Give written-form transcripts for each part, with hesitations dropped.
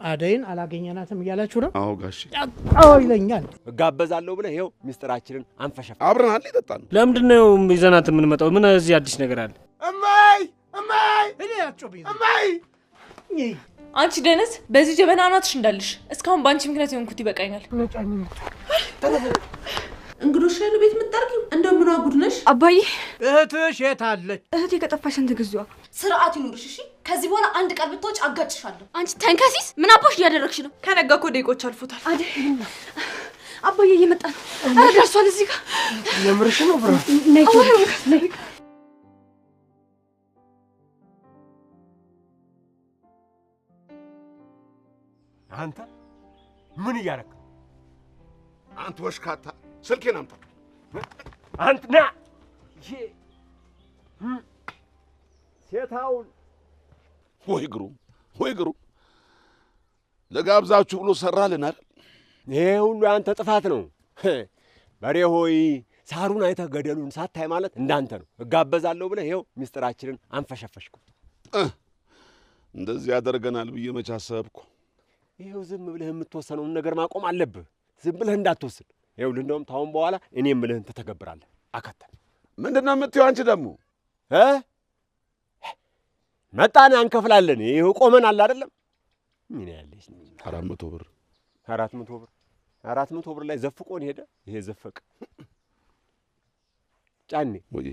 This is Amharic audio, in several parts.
አደይን አላገኘናትም እያላችሁ ነው? አዎ ጋሼ። አዎ ይለኛል። እጋበዛለሁ ብለህ ይኸው ሚስጥራችንን አንፈሸፍ። አብረን አለ ይጠጣን። ለምንድነው ይዘናት የምንመጣው? ምን እዚህ አዲስ ነገር አለ? እማይ እኔ አጮብኝ እማይ አንቺ ደነስ በዚህ ጀበና አናትሽ እንዳልሽ እስካሁን ባንቺ ምክንያት የሆንኩት ይበቃኛል። እንግዶሽ ላይ ነው ቤት የምትጠርቂው? እንደምን አጉድ ነሽ አባዬ። እህትሽ የት አለች? እህቴ ከጠፋሽ እንት ግዟ። ስርዓት ይኑርሽ እሺ። ከዚህ በኋላ አንድ ቀን ብትወጪ አጋጭሻለሁ። አንቺ ተንከሲስ ምን አባሽ እያደረግሽ ነው? ከነጋ እኮ ደቂቆች አልፎታል። አደይ አባዬ እየመጣ ነው። ኧረ ደርሷል እዚህ ጋር። የምርሽ ነው ብራ? ነይ አንተ ምን እያደረክ? አንተ ወሽካታ ስልኬን አምጣ። አንተ ና ሴታውን ወይ ግሩ ለጋብዛችሁ ብሎ ሰራልን አይደል? ይሄ ሁሉ አንተ ጥፋት ነው። በሬ ሆይ ሳሩን አይተህ ገደሉን ሳታይ ማለት እንዳንተ ነው። እጋበዛለሁ ብለህ ይኸው ሚስጥራችንን አንፈሸፈሽኩ። እንደዚህ ያደርገናል ብዬ መች አሰብኩ። ይኸው ዝም ብለህ የምትወሰነውን ነገር ማቆም አለብህ። ዝም ብለህ እንዳትወስን። ይኸውልህ እንደውም ታውን በኋላ እኔ የምልህን ትተገብራለህ። አከተል ምንድነው የምትይው አንቺ ደግሞ? መጣን አንከፍላለን። ይኸው ቆመናል አይደለም? ምን ያለሽ 400 ብር 400 ብር ላይ ዘፍቆን ሄደ። ይሄ ዘፈቅ ጫኔ ወይ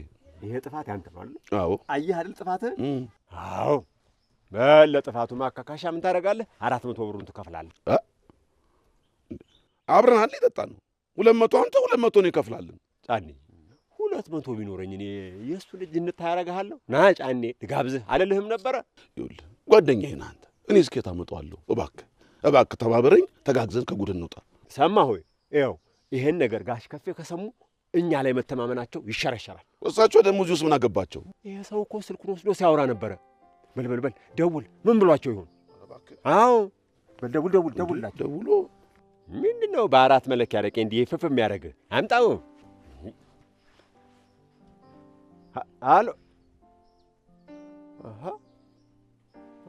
ይሄ ጥፋት ያንተ ነው አይደል? አዎ አየህ አይደል ጥፋትህ? አዎ ለጥፋቱ ማካካሻ ምን ታደርጋለህ? 400 ብሩን ትከፍላለህ። አብረን አለ ይጠጣን ነው 200 አንተ 200 ነው ይከፍላልን። ጫኔ 200 ቢኖረኝ እኔ የሱ ልጅ እንታያረጋለሁ። ና ጫኔ ልጋብዝህ አለልህም ነበረ። ይኸውልህ ጓደኛዬ ነህ አንተ። እኔ እስከ ታመጣዋለሁ። እባክህ ተባበረኝ፣ ተጋግዘን ከጉድ እንውጣ። ሰማህ ሆይ? ይኸው ይሄን ነገር ጋሽ ከፌ ከሰሙ እኛ ላይ መተማመናቸው ይሸረሸራል። እሳቸው ደግሞ እዚህ ውስጥ ምን አገባቸው? ይሄ ሰው እኮ ስልኩን ወስዶ ሲያወራ ነበረ። በል ደውል። ምን ብሏቸው ይሆን? አዎ በል ደውልላቸው። ደውሎ ምንድነው በአራት መለኪያ ረቄ እንዲህ ፍፍ የሚያደርግህ? አምጣው። አሎ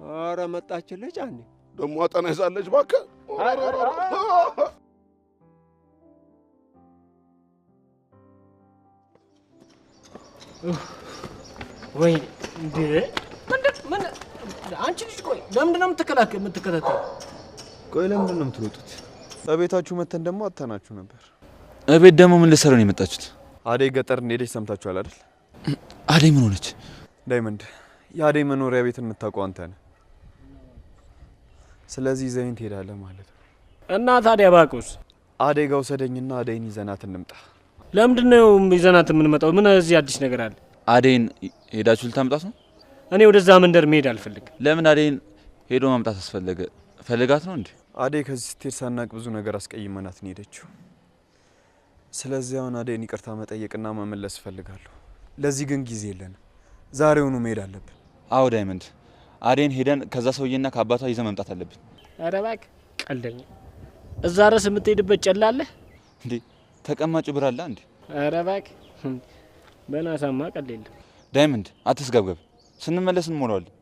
ኧረ መጣችልህ ጫኔ። ደግሞ አጠና ይዛለች እባክህ። ወይ እንዴ ምን አንቺ ልጅ ቆይ ለምንድን ነው የምትከታተለው? ቆይ ለምንድን ነው የምትሮጡት? እቤታችሁ መተን ደግሞ አታናችሁ ነበር። እቤት ደግሞ ምን ልሰራ ነው የመጣችሁት? አደይ ገጠር እንደሄደች ሰምታችኋል አይደል? አደይ ምን ሆነች? ዳይመንድ የአደይ መኖሪያ ቤት የምታውቀው አንተ ነህ። ስለዚህ ዘይን ትሄዳለህ ማለት ነው። እና ታዲያ ባቁስ አደይ ጋር ውሰደኝና አደይን ይዘናት እንምጣ። ለምንድን ነው ይዘናት የምንመጣው? ምን እዚህ አዲስ ነገር አለ? አደይን ሄዳችሁ ልታምጣት ነው? እኔ ወደዛ መንደር መሄድ አልፈልግም። ለምን አደይን ሄዶ ማምጣት አስፈለገ? ፈልጋት ነው እንዴ? አደይ ከዚህ ስትሄድ ሳናቅ ብዙ ነገር አስቀይመናት ነው ሄደችው። ስለዚህ አሁን አደይን ይቅርታ መጠየቅና መመለስ እፈልጋለሁ። ለዚህ ግን ጊዜ የለንም። ዛሬውኑ መሄድ አለብን። አዎ ዳይመንድ፣ አደይን ሄደን ከዛ ሰውዬና ከአባቷ ይዘን መምጣት አለብን። ኧረ እባክህ ቀልደኛ። እዛ ድረስ የምትሄድበት ጨላለህ እንዴ? ተቀማጭ ብር አለ እንዴ? ኧረ እባክህ በናሳማ ቀልድ የለም። ዳይመንድ አትስገብገብ፣ ስንመለስ እንሞላዋለን።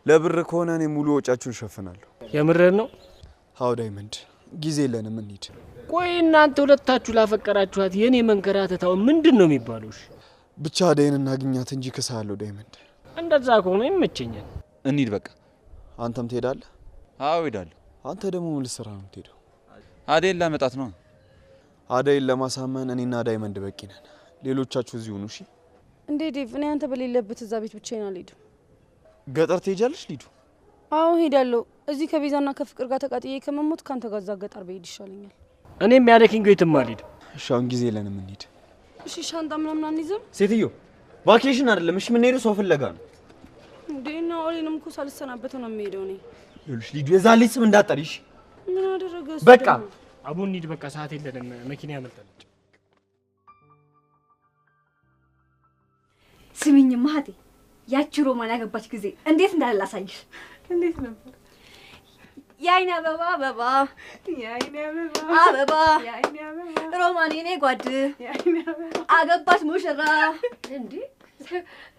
ለብር ከሆነ እኔ ሙሉ ወጫችሁን እሸፍናለሁ። የምርህን ነው? አዎ ዳይመንድ፣ ጊዜ የለንም እንሂድ። ቆይ እናንተ ሁለታችሁ ላፈቀራችኋት የኔ መንከራተታው ምንድን ነው የሚባለው? ብቻ አደይን እናግኛት እንጂ ክሳለሁ ዳይመንድ። እንደዛ ከሆነ ይመቸኛል። እንሂድ በቃ። አንተም ትሄዳለህ? አዎ እሄዳለሁ። አንተ ደግሞ ምን ልትሰራ ነው የምትሄደው? አደይን ላመጣት ነው። አደይን ለማሳመን እኔና ዳይመንድ በቂ ነን። ሌሎቻችሁ እዚህ ሁኑ እሺ? እንዴ ዴቭ፣ እኔ አንተ በሌለበት እዛ ቤት ብቻዬን አልሄድም። ገጠር ትሄጃለሽ ሊዱ? አዎ ሄዳለሁ። እዚህ ከቤዛና ከፍቅር ጋር ተቃጥዬ ከመሞት ካንተ ጋር እዛ ገጠር በሄድ ይሻለኛል። እኔም ያለ ኪንጎ የትም አልሄድም። እሺ አሁን ጊዜ የለንም እንሂድ። እሺ ሻንጣ ምናምን አንይዝም? ሴትዮ ቫኬሽን አይደለም እሺ፣ የምንሄደው ሰው ፍለጋ ነው። እንዴና ኦሌንም እኮ ሳልሰናበተው ነው የምሄደው እኔ። ይኸውልሽ ሊዱ፣ የዛን ልጅ ስም እንዳትጠሪሽ። ምን አደረገ እሱ? በቃ አቡ እንሂድ በቃ፣ ሰዓት የለንም። መኪና ያመልጣለች። ስሚኝ ማህቴ፣ ያቺ ሮማን ያገባች ጊዜ እንዴት እንዳላሳይሽ። እንዴት ነበር? የአይኔ አበባ አበባ የአይኔ አበባ አበባ የአይኔ አበባ ሮማን የኔ ጓድ የአይኔ አበባ አገባች ሙሽራ። እንዴ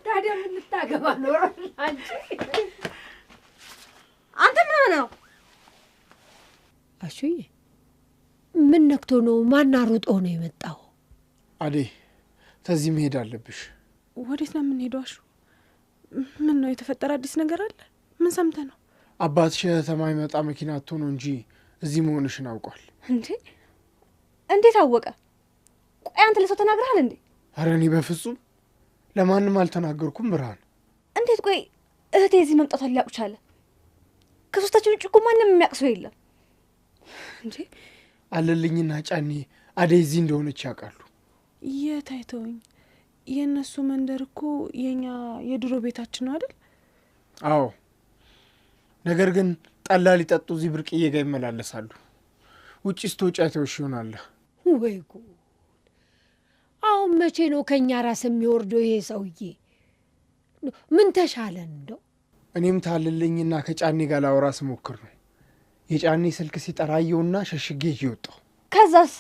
ታዲያ ምን ልታገባ ነው አንቺ? አንተ ምን ነው አሹዬ ምን ነክቶ ነው? ማን አሮጦ ነው የመጣው? አዴ ተዚህ መሄድ አለብሽ። ወዴት ነው የምንሄደው? አሹ ምን ነው የተፈጠረ? አዲስ ነገር አለ? ምን ሰምተህ ነው? አባትሽ ከተማ ይመጣ መኪና አጥቶ ነው እንጂ እዚህ መሆንሽን አውቋል። እንዴ እንዴት አወቀ? ቆይ አንተ ለሰው ተናግረሃል እንዴ? ኧረ እኔ በፍጹም ለማንም አልተናገርኩም ብርሃን። እንዴት ቆይ እህቴ እዚህ መምጣቷን ሊያውቅ ቻለ? ከሶስታችን ውጭ እኮ ማንም የሚያውቅ ሰው የለም። እንዴ አለልኝና ጫኔ አደይ እዚህ እንደሆነች ያውቃሉ። የት አይተውኝ? የእነሱ መንደር እኮ የኛ የድሮ ቤታችን ነው አይደል? አዎ፣ ነገር ግን ጠላ ሊጠጡ እዚህ ብርቅዬ ጋር ይመላለሳሉ። ውጭ ስትወጪ አይተውሽ ይሆናል። ወይ ጉድ! አሁን መቼ ነው ከኛ ራስ የሚወርደው ይሄ ሰውዬ? ምን ተሻለን እንደው? እኔም ታልልኝና ከጫኔ ጋር ላወራ ስሞክር ነው የጫኔ ስልክ ሲጠራየውና ሸሽጌ ይወጣው። ከዛስ?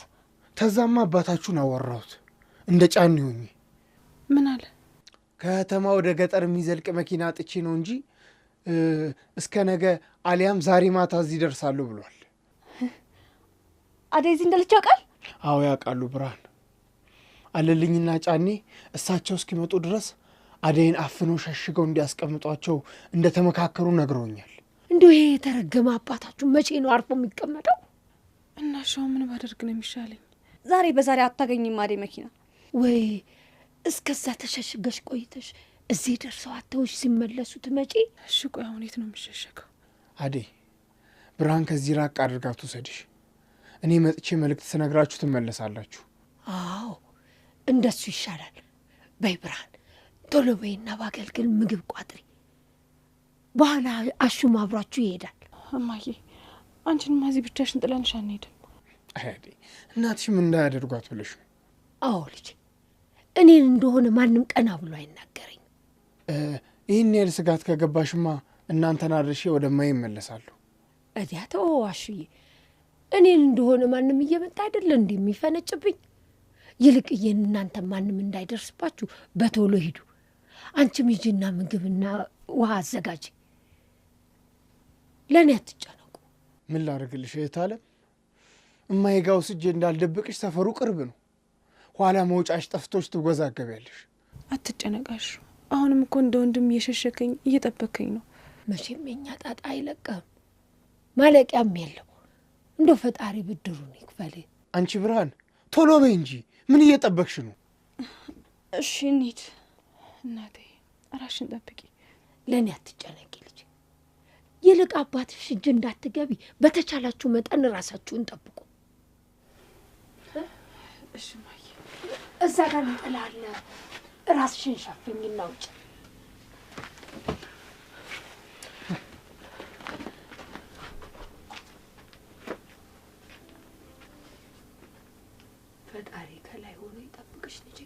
ተዛማ አባታችሁን አወራሁት እንደ ጫኔ ሆኜ። ምን አለ? ከተማ ወደ ገጠር የሚዘልቅ መኪና አጥቼ ነው እንጂ እስከ ነገ አሊያም ዛሬ ማታ እዚህ ደርሳለሁ ብሏል። አደይ እዚህ እንዳለች ያውቃል? አዎ ያውቃሉ ብርሃን። አለልኝና ጫኔ እሳቸው እስኪመጡ ድረስ አደይን አፍኖ ሸሽገው እንዲያስቀምጧቸው እንደተመካከሩ ነግረውኛል። እንዲሁ ይሄ የተረገመ አባታችሁ መቼ ነው አርፎ የሚቀመጠው? እናሻው ምን ባደርግ ነው የሚሻለኝ? ዛሬ በዛሬ አታገኝም አደይ መኪና። ወይ እስከዛ ተሸሽገሽ ቆይተሽ እዚህ ደርሰው አተውሽ ሲመለሱ ትመጪ? እሺ ቆይ አሁን የት ነው የሚሸሸገው? አደይ ብርሃን ከዚህ ራቅ አድርጋ ትውሰድሽ። እኔ መጥቼ መልእክት ስነግራችሁ ትመለሳላችሁ። አዎ እንደሱ ይሻላል። በይ ብርሃን ቶሎ በይና ባገልግል ምግብ ቋጥሪ። በኋላ አሹም አብሯችሁ ይሄዳል። እማዬ አንቺንማ እዚህ ብቻሽን ጥለንሽ አንሄድም። አደይ እናትሽም እንዳያደርጓት ብለሽ ነው? አዎ ልጅ፣ እኔን እንደሆነ ማንም ቀና ብሎ አይናገረኝ። ይህን ያህል ስጋት ከገባሽማ እናንተን አድርሼ ወደማይ እመለሳለሁ። እዚያ ተው አሹዬ፣ እኔን እንደሆነ ማንም እየመጣ አይደለ እንዲህ የሚፈነጭብኝ። ይልቅዬን እናንተ ማንም እንዳይደርስባችሁ በቶሎ ሂዱ። አንቺም ሂጂና ምግብና ውሃ አዘጋጅ። ለእኔ አትጨነቁ። ምን ላደርግልሽ እህት አለም? እማይጋው ስጄ እንዳልደብቅሽ ሰፈሩ ቅርብ ነው። ኋላ መውጫሽ ጠፍቶች ትወዛገቢያለሽ። አትጨነቃሽ። አሁንም እኮ እንደ ወንድም እየሸሸከኝ እየጠበከኝ ነው። መቼም የኛ ጣጣ አይለቀም፣ ማለቂያም የለው። እንደው ፈጣሪ ብድሩን ይክፈል። አንቺ ብርሃን ቶሎ በይ እንጂ ምን እየጠበቅሽ ነው? እሺ እንሂድ። እናቴ ራሽን ጠብቂ። ለእኔ አትጨነቂ ልጅ። ይልቅ አባትሽ እጅ እንዳትገቢ በተቻላችሁ መጠን ራሳችሁን ጠብቁ። እሺ ማየ፣ እዛ ጋር እንጥላለ። ራስሽን ሸፍኝና ውጭ። ፈጣሪ ከላይ ሆኖ ይጠብቅሽ ልጄ።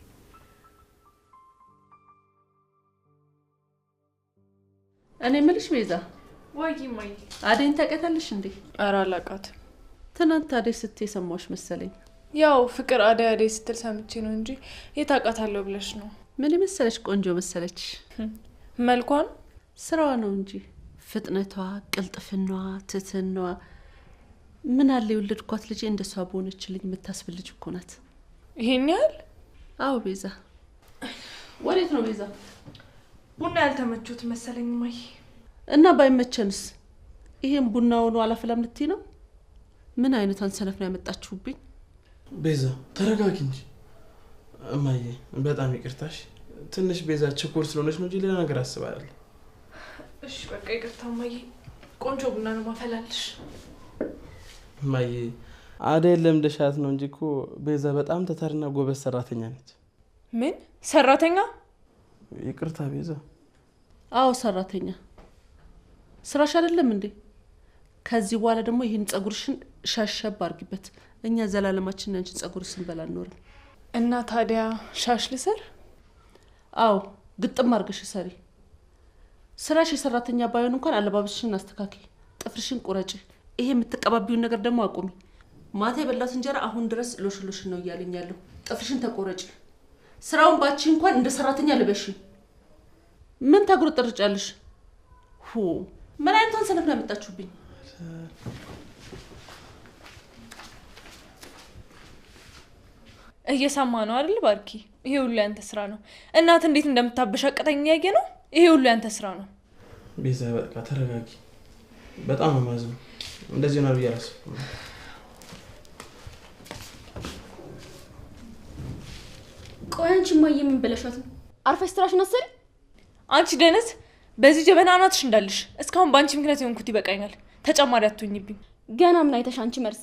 እኔ የምልሽ ቤዛ፣ ወይ ማይ አደይን ታውቂያታለሽ እንዴ? ኧረ አላውቃትም። ትናንት አደይ ስትይ ሰማሁሽ መሰለኝ። ያው ፍቅር አደይ አደይ ስትል ሰምቼ ነው እንጂ የት አውቃታለሁ ብለሽ ነው? ምን መሰለሽ ቆንጆ መሰለች። መልኳን ስራዋ ነው እንጂ ፍጥነቷ፣ ቅልጥፍናዋ፣ ትህትናዋ ምን አለ የወለድኳት ልጄ እንደሷ በሆነችልኝ የምታስብል ልጅ እኮ ናት። ይሄን ያህል? አዎ ቤዛ። ወዴት ነው ቤዛ? ቡና ያልተመቹት መሰለኝ ማይ። እና ባይመቸንስ ይሄን ቡናውን አላፈላም ልትይ ነው? ምን አይነቷን ሰነፍ ነው ያመጣችሁብኝ? ቤዛ ተረጋጊ እንጂ እማዬ። በጣም ይቅርታሽ። ትንሽ ቤዛ ችኩል ስለሆነች ነው እንጂ ሌላ ነገር አስባለሁ። እሺ በቃ ይቅርታ ማይ። ቆንጆ ቡና ነው ማፈላልሽ። እማዬ አደይ ለምደሻት ነው እንጂ እኮ ቤዛ በጣም ተታርና ጎበዝ ሰራተኛ ነች። ምን ሰራተኛ? ይቅርታ ቤዛ። አዎ ሰራተኛ። ስራሽ አይደለም እንዴ? ከዚህ በኋላ ደግሞ ይሄን ጸጉርሽን ሻሸብ አድርጊበት። እኛ ዘላለማችን አንቺ ጸጉር ስንበላ አንኖርም። እና ታዲያ ሻሽ ልሰር? አዎ ግጥም አድርገሽ ሰሪ። ስራሽ የሰራተኛ ባይሆን እንኳን አለባበስሽን አስተካክሊ፣ ጥፍርሽን ቁረጪ። ይሄ የምትቀባቢውን ነገር ደግሞ አቁሚ። ማታ የበላሁት እንጀራ አሁን ድረስ ሎሽ ነው እያለኝ ያለው። ጥፍርሽን ተቆረጪ። ስራውን ባቺ እንኳን እንደ ሰራተኛ ልበሽ። ምን ታጉረጠርጫለሽ? ሁ ምን አይነቷን ሰነፍ ነው ያመጣችሁብኝ? እየሰማ ነው አይደል ባርኪ? ይሄ ሁሉ ያንተ ስራ ነው። እናት እንዴት እንደምታበሻቀጠኝ ያየ ነው። ይሄ ሁሉ ያንተ ስራ ነው። ቤዛ በቃ ተረጋጊ። በጣም አማዝነው። እንደዚህ ነው ብዬ አላስብም። ቆይ አንቺ ማየ ምን ብለሻት ነው? አርፈሽ ስራሽን አሰሪ። አንቺ ደነስ በዚህ ጀበና አናትሽ እንዳልሽ እስካሁን ባንቺ ምክንያት የሆንኩት ይበቃኛል። ተጨማሪ አትሁኝብኝ። ገና ምን አይተሽ አንቺ መርስ?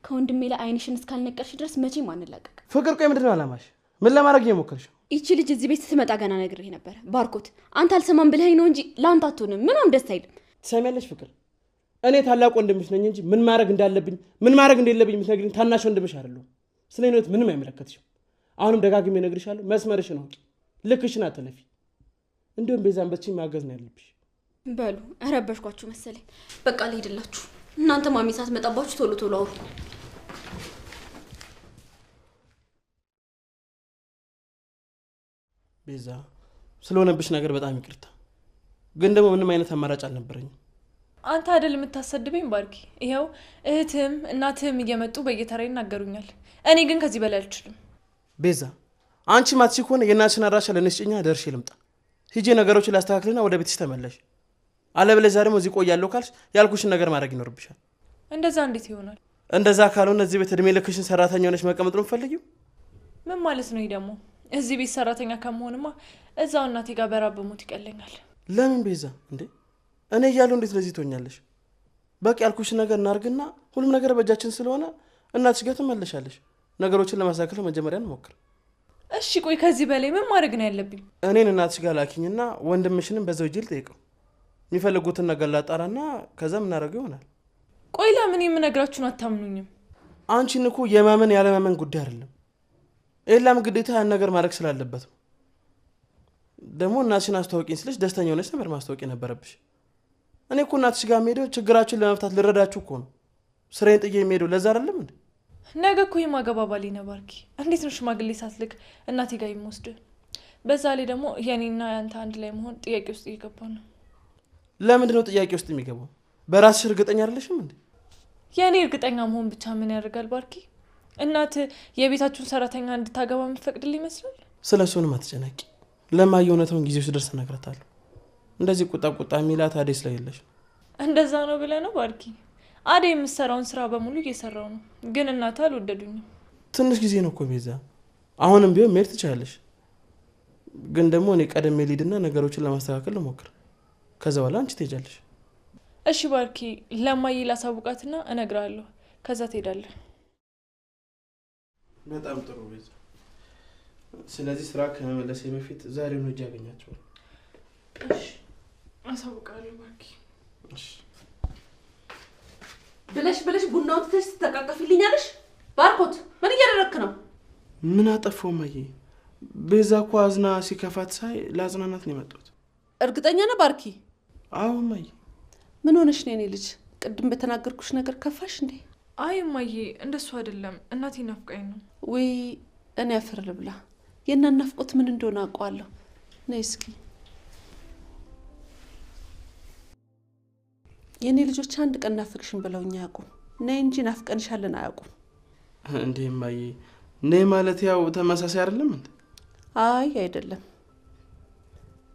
ከወንድሜ ላይ አይንሽን እስካልነቀልሽ ድረስ መቼም አንላቀቅ። ፍቅር ቆይ ምንድነው አላማሽ? ምን ለማድረግ እየሞከርሽ? ይቺ ልጅ እዚህ ቤት ስትመጣ ገና ነግሬህ ነበር። ባርኮት አንተ አልሰማም ብለኸኝ ነው እንጂ ለአንተ አትሆንም። ምንም ደስ አይልም። ትሰሚያለሽ ፍቅር? እኔ ታላቅ ወንድምሽ ነኝ እንጂ ምን ማድረግ እንዳለብኝ ምን ማድረግ እንደሌለብኝ የምትነግሪኝ ታናሽ ወንድምሽ አይደለሁም። ስለ እኔ ምንም አይመለከትሽም። አሁንም ደጋግሜ እነግርሻለሁ፣ መስመርሽን አውቂ፣ ልክሽን አትለፊ። እንደውም ቤዛን በዚህ ማገዝ ነው ያለብሽ። በሉ እረበሽኳችሁ መሰለኝ። በቃ ልሄድላችሁ። እናንተ ማሚ ሳትመጣባችሁ ቶሎ ቶሎ አውሩ። ቤዛ ስለሆነብሽ ነገር በጣም ይቅርታ፣ ግን ደግሞ ምንም አይነት አማራጭ አልነበረኝም። አንተ አይደል የምታሰድበኝ ባርኪ? ይሄው እህትም እናትም እየመጡ በየተራ ይናገሩኛል። እኔ ግን ከዚህ በላይ አልችልም። ቤዛ አንቺ ማትሲ ከሆነ የእናትሽን አድራሻ ለነስጭኛ ደርሼ ልምጣ። ሂጂ ነገሮችን ላስተካክልና ወደ ቤትሽ ተመለሽ። አለበለዚያ ደግሞ እዚህ ቆያለሁ ካልሽ ያልኩሽን ነገር ማድረግ ይኖርብሻል። እንደዛ እንዴት ይሆናል? እንደዛ ካልሆነ እዚህ ቤት እድሜ ልክሽን ሰራተኛ ሆነሽ መቀመጥ ነው የምትፈልጊው? ምን ማለት ነው? ይሄ ደግሞ እዚህ ቤት ሰራተኛ ከመሆንማ እዛው እናቴ ጋር በራብ በሞት ይቀለኛል። ለምን ቤዛ እንዴ? እኔ እያለሁ እንዴት ለዚህ ትሆኛለሽ? በቃ ያልኩሽን ነገር እናርግና ሁሉም ነገር በእጃችን ስለሆነ እናትሽ ጋር ትመለሻለሽ። ነገሮችን ለማስተካከል መጀመሪያ እንሞክር። እሺ ቆይ ከዚህ በላይ ምን ማድረግ ነው ያለብኝ? እኔን እናትሽ ጋር ላኪኝና ወንድምሽንም በዛው ጅል ጠይቀው። የሚፈልጉትን ነገር ላጣራና ከዛ ምን እናደርገው ይሆናል። ቆይ ለምን የምነግራችሁን አታምኑኝም? አንቺን እኮ የማመን ያለማመን ጉዳይ አይደለም። ኤላም ግዴታ ያን ነገር ማድረግ ስላለበት ነው። ደግሞ እናትሽን አስተዋውቂኝ ስልሽ ደስተኛ ሆነሽ ነበር ማስተዋወቅ ነበረብሽ። እኔ እኮ እናትሽ ጋር የምሄደው ችግራችሁን ለመፍታት ልረዳችሁ እኮ ነው። ስራዬን ጥዬ የምሄደው ለዛ አይደለም እንዴ? ነገ እኮ የማገባ ባሌ ነው ባርኪ። እንዴት ነው ሽማግሌ ሳትልክ እናቴ ጋር የምወስድ? በዛ ላይ ደግሞ የኔና ያንተ አንድ ላይ መሆን ጥያቄ ውስጥ እየገባ ነው። ለምንድን ነው ጥያቄ ውስጥ የሚገባው? በራስሽ እርግጠኛ አይደለሽም እንዴ? የኔ እርግጠኛ መሆን ብቻ ምን ያደርጋል ባርኪ? እናት የቤታችሁን ሰራተኛ እንድታገባ የምትፈቅድልኝ ይመስላል? ስለሱንም አትጨነቂ። ለማየ እውነታውን ጊዜው ሲደርስ እነግራታለሁ። እንደዚህ ቁጣ የሚላት አዴ ስለሌለሽ። እንደዛ ነው ብለህ ነው ባርኪ? አዴ የምትሰራውን ስራ በሙሉ እየሰራው ነው፣ ግን እናት አልወደዱኝም። ትንሽ ጊዜ ነው እኮ ቤዛ። አሁንም ቢሆን መሄድ ትችላለሽ። ግን ደግሞ እኔ ቀደም ልሂድና ነገሮችን ለማስተካከል ልሞክር። ከዛ በኋላ አንቺ ትሄጃለሽ። እሺ ባርኪ፣ ለማየ ላሳውቃትና እነግራለሁ። ከዛ ትሄዳለህ። በጣም ጥሩ ቤዛ። ስለዚህ ስራ ከመመለሴ በፊት ዛሬውን እጅ ያገኛቸዋል። እሺ አሳውቃለሁ ባርኪ። እሺ ብለሽ ቡናውን ትተሽ ትተቃቀፊልኛለሽ? ባርኮት ምን እያደረክ ነው? ምን አጠፋው ማየ? ቤዛ እኮ አዝና ሲከፋት ሳይ ለአጽናናት ነው የመጣሁት። እርግጠኛ ነህ ባርኪ? አዎ ማየ። ምን ሆነሽ ነው የኔ ልጅ? ቅድም በተናገርኩሽ ነገር ከፋሽ እንዴ? አይ ማየ እንደሱ አይደለም፣ እናቴ ናፍቃኝ ነው። ወይ እኔ አፈር ልብላ። የእናት ናፍቆት ምን እንደሆነ አውቀዋለሁ። ነይ እስኪ። የኔ ልጆች አንድ ቀን ናፍቅሽን ብለውኝ አያውቁም። ነይ እንጂ ናፍቀንሻለን አያውቁም። እንዴ ማየ፣ ነይ ማለት ያው ተመሳሳይ አይደለም እንዴ? አይ አይደለም።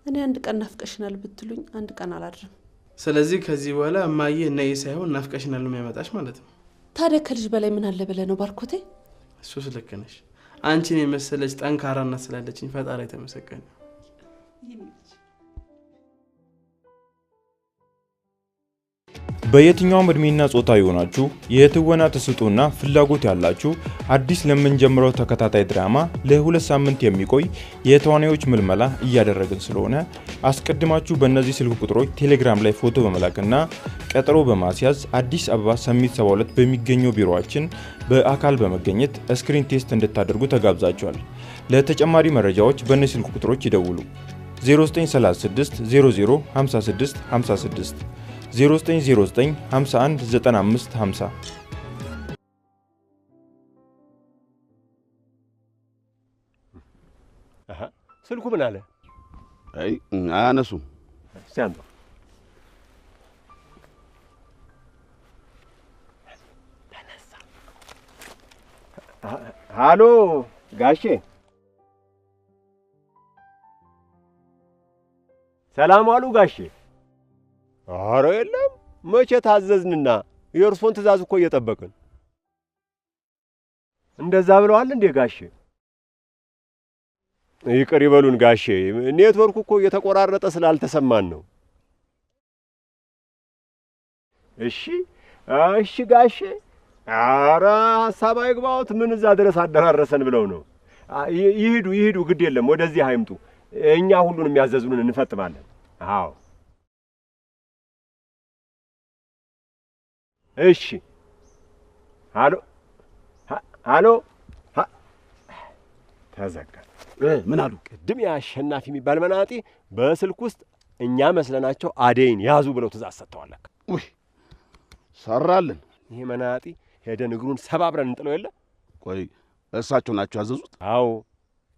እኔ አንድ ቀን ናፍቀሽናል ብትሉኝ አንድ ቀን አላድርም። ስለዚህ ከዚህ በኋላ ማየ ነይ ሳይሆን ናፍቀሽናል ነው የሚያመጣሽ ማለት ነው። ታዲያ ከልጅ በላይ ምን አለ ብለህ ነው ባርኮቴ? እሱስ ልክ ነሽ። አንቺን የመሰለች ጠንካራና ስላለችኝ ፈጣሪ የተመሰገነ። በየትኛውም እድሜና ጾታ የሆናችሁ የትወና ተሰጥኦና ፍላጎት ያላችሁ አዲስ ለምንጀምረው ተከታታይ ድራማ ለ2 ሳምንት የሚቆይ የተዋናዮች ምልመላ እያደረግን ስለሆነ አስቀድማችሁ በእነዚህ ስልክ ቁጥሮች ቴሌግራም ላይ ፎቶ በመላክና ቀጠሮ በማስያዝ አዲስ አበባ ሰሚት 72 በሚገኘው ቢሮአችን በአካል በመገኘት ስክሪን ቴስት እንድታደርጉ ተጋብዛችኋል። ለተጨማሪ መረጃዎች በእነዚህ ስልክ ቁጥሮች ይደውሉ። 0936 00 56 56 0909 51 95 50 ስልኩ ምን አለ? አይ አያነሱም። ሲያምር ሃሎ ጋሼ ሰላም ዋሉ ጋሼ። ኧረ የለም መቼ ታዘዝንና የእርሶን ትእዛዝ እኮ እየጠበቅን። እንደዛ ብለዋል እንዴ ጋሼ? ይቅር ይበሉን ጋሼ፣ ኔትወርኩ እኮ እየተቆራረጠ ስላልተሰማን ነው። እሺ እሺ ጋሼ። ኧረ ሀሳብ አይግባዎት፣ ምን እዛ ድረስ አደራረሰን ብለው ነው። ይሂዱ ይሂዱ፣ ግድ የለም ወደዚህ አይምጡ። እኛ ሁሉንም የሚያዘዙንን እንፈጥማለን። አዎ እሺ። ሃሎ ሃሎ፣ ተዘጋ። ምን አሉ? ቅድም የአሸናፊ የሚባል መናጢ በስልክ ውስጥ እኛ መስለናቸው አደይን ያዙ ብለው ትእዛዝ ሰጥተዋል። ውይ ሰራልን። ይሄ መናጢ ሄደን እግሩን ሰባብረን እንጥለው የለ። ቆይ እሳቸው ናቸው ያዘዙት? አዎ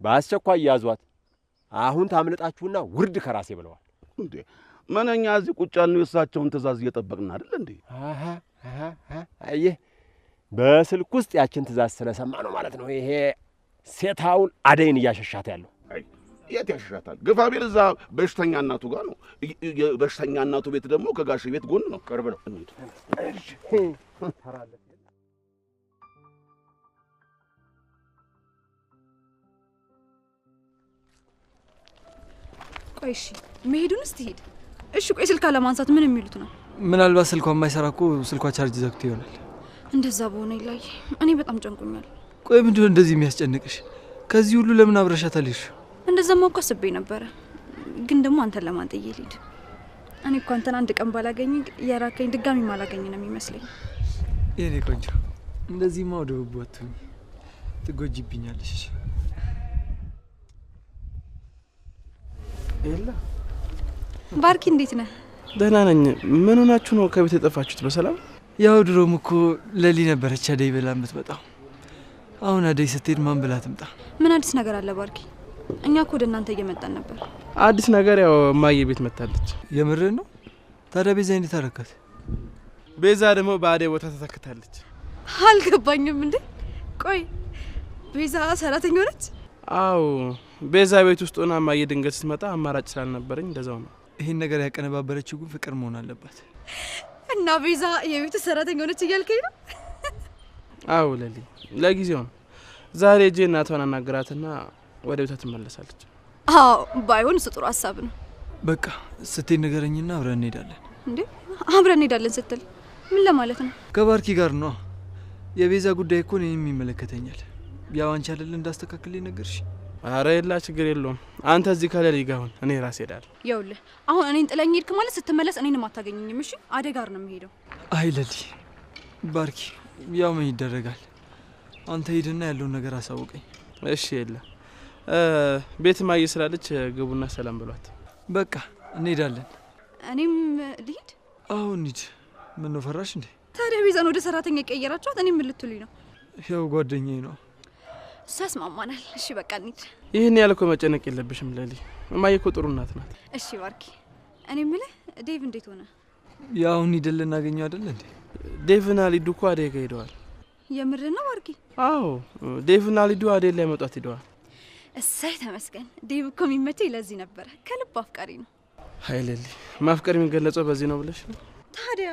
በአስቸኳይ ያዟት። አሁን ታምልጣችሁና ውርድ ከራሴ ብለዋል። እንዴ ምንኛ እዚህ ቁጭ ያልነው የእሳቸውን ትእዛዝ እየጠበቅን አይደል እንዴ? አየህ በስልክ ውስጥ ያችን ትእዛዝ ስለሰማ ነው ማለት ነው። ይሄ ሴታውን አደይን እያሸሻት ያለው። የት ያሸሻታል? ግፋ ቢል እዛ በሽተኛ እናቱ ጋር ነው። በሽተኛ እናቱ ቤት ደግሞ ከጋሽ ቤት ጎን ነው፣ ቅርብ ነው። ቆይ እሺ መሄዱንስ ትሄድ። እሺ ቆይ ስልክ አለማንሳት ምን የሚሉት ነው? ምናልባት ስልኳ የማይሰራ እኮ ስልኳ ቻርጅ ዘግቶ ይሆናል። እንደዛ በሆነ ይላይ እኔ በጣም ጨንቆኛል። ቆይ ምንድነው እንደዚህ የሚያስጨንቅሽ? ከዚህ ሁሉ ለምን አብረሻት አልሄድሽ? እንደዛማ እኮ አስቤ ነበረ፣ ግን ደግሞ አንተን ለማን ጥዬ ልሂድ? እኔ እኮ አንተን አንድ ቀን ባላገኝ የራከኝ ድጋሚ ማላገኝ ነው የሚመስለኝ። የኔ ቆንጆ እንደዚህማ ወደ ውቦቱ ትጎጂብኛለሽ። ኤላ ባርኪ እንዴት ነህ? ደህና ነኝ። ምን ሆናችሁ ነው ከቤት የጠፋችሁት? በሰላም? ያው ድሮም እኮ ለሊ ነበረች አደይ ብላ የምትመጣው። አሁን አደይ ስትሄድ ማን ብላ ትምጣ? ምን አዲስ ነገር አለ ባርኪ? እኛ እኮ ወደ እናንተ እየመጣን ነበር። አዲስ ነገር ያው እማዬ ቤት መጣለች። የምርህን ነው? ታዲያ ቤዛ እንዴት አደረካት? ቤዛ ደግሞ በአደይ ቦታ ተተክታለች። አልገባኝም እንዴ? ቆይ ቤዛ ሰራተኛ ሆነች? አዎ ቤዛ ቤት ውስጥ ሆና እማዬ ድንገት ስትመጣ አማራጭ ስላልነበረኝ እንደዛው ነው። ይሄን ነገር ያቀነባበረችው ግን ፍቅር መሆን አለባት። እና ቤዛ የቤቱ ሰራተኛ ሆነች እያልከኝ ነው? አዎ ለሊ ለጊዜው ነው። ዛሬ እጄ እናቷን አናግራትና ወደ ቤቷ ትመለሳለች። አዎ ባይሆን እሱ ጥሩ ሀሳብ ነው። በቃ ስትሄድ ንገረኝና አብረን እንሄዳለን። እንዴ አብረን እንሄዳለን ስትል ምን ለማለት ነው? ከባርኪ ጋር ነው። የቤዛ ጉዳይ እኮ እኔንም ይመለከተኛል። ያው አንቺ አይደል እንዳስተካክልኝ ነገርሽ? አረ የላ ችግር የለውም። አንተ እዚህ ከለሊ ጋር ሁን፣ እኔ ራሴ ሄዳለሁ። ይኸውልህ አሁን እኔን ጥለኝ ሄድክ ማለት ስትመለስ እኔንም አታገኘኝም። እሺ አደይ ጋር ነው የምሄደው። አይ ለሊ ባርኪ ያው ምን ይደረጋል። አንተ ሂድና ያለውን ነገር አሳውቀኝ። እሺ የላ ቤት ማየ ስላለች ግቡና ሰላም ብሏት። በቃ እንሄዳለን። እኔም ልሂድ? አዎ እንሂድ። ምን ነው ፈራሽ እንዴ? ታዲያ ቤዛን ወደ ሰራተኛ ቀየራችኋት? እኔ ምን ልትሉኝ ነው? ያው ጓደኛዬ ነው። ሳስማማናል። እሺ በቃ እንሂድ። ይህን ያልኩ መጨነቅ የለብሽም ለሊ። እማዬ እኮ ጥሩ እናት ናት። እሺ ባርኪ። እኔ የምልህ ዴቭ እንዴት ሆነ? ያው እንሂድ ልናገኘው አይደል እንዴ? ዴቭና ሊዱ እኮ አደይ ጋር ሄደዋል። የምርህ ነው ባርኪ? አዎ ዴቭና ሊዱ አደይ ላይ መውጣት ሄደዋል። እሰይ ተመስገን። ዴቭ እኮ የሚመቸኝ ለዚህ ነበረ። ከልብ አፍቃሪ ነው። ሀይ ለሊ ማፍቀር የሚገለጸው በዚህ ነው ብለሽ ነው? ታዲያ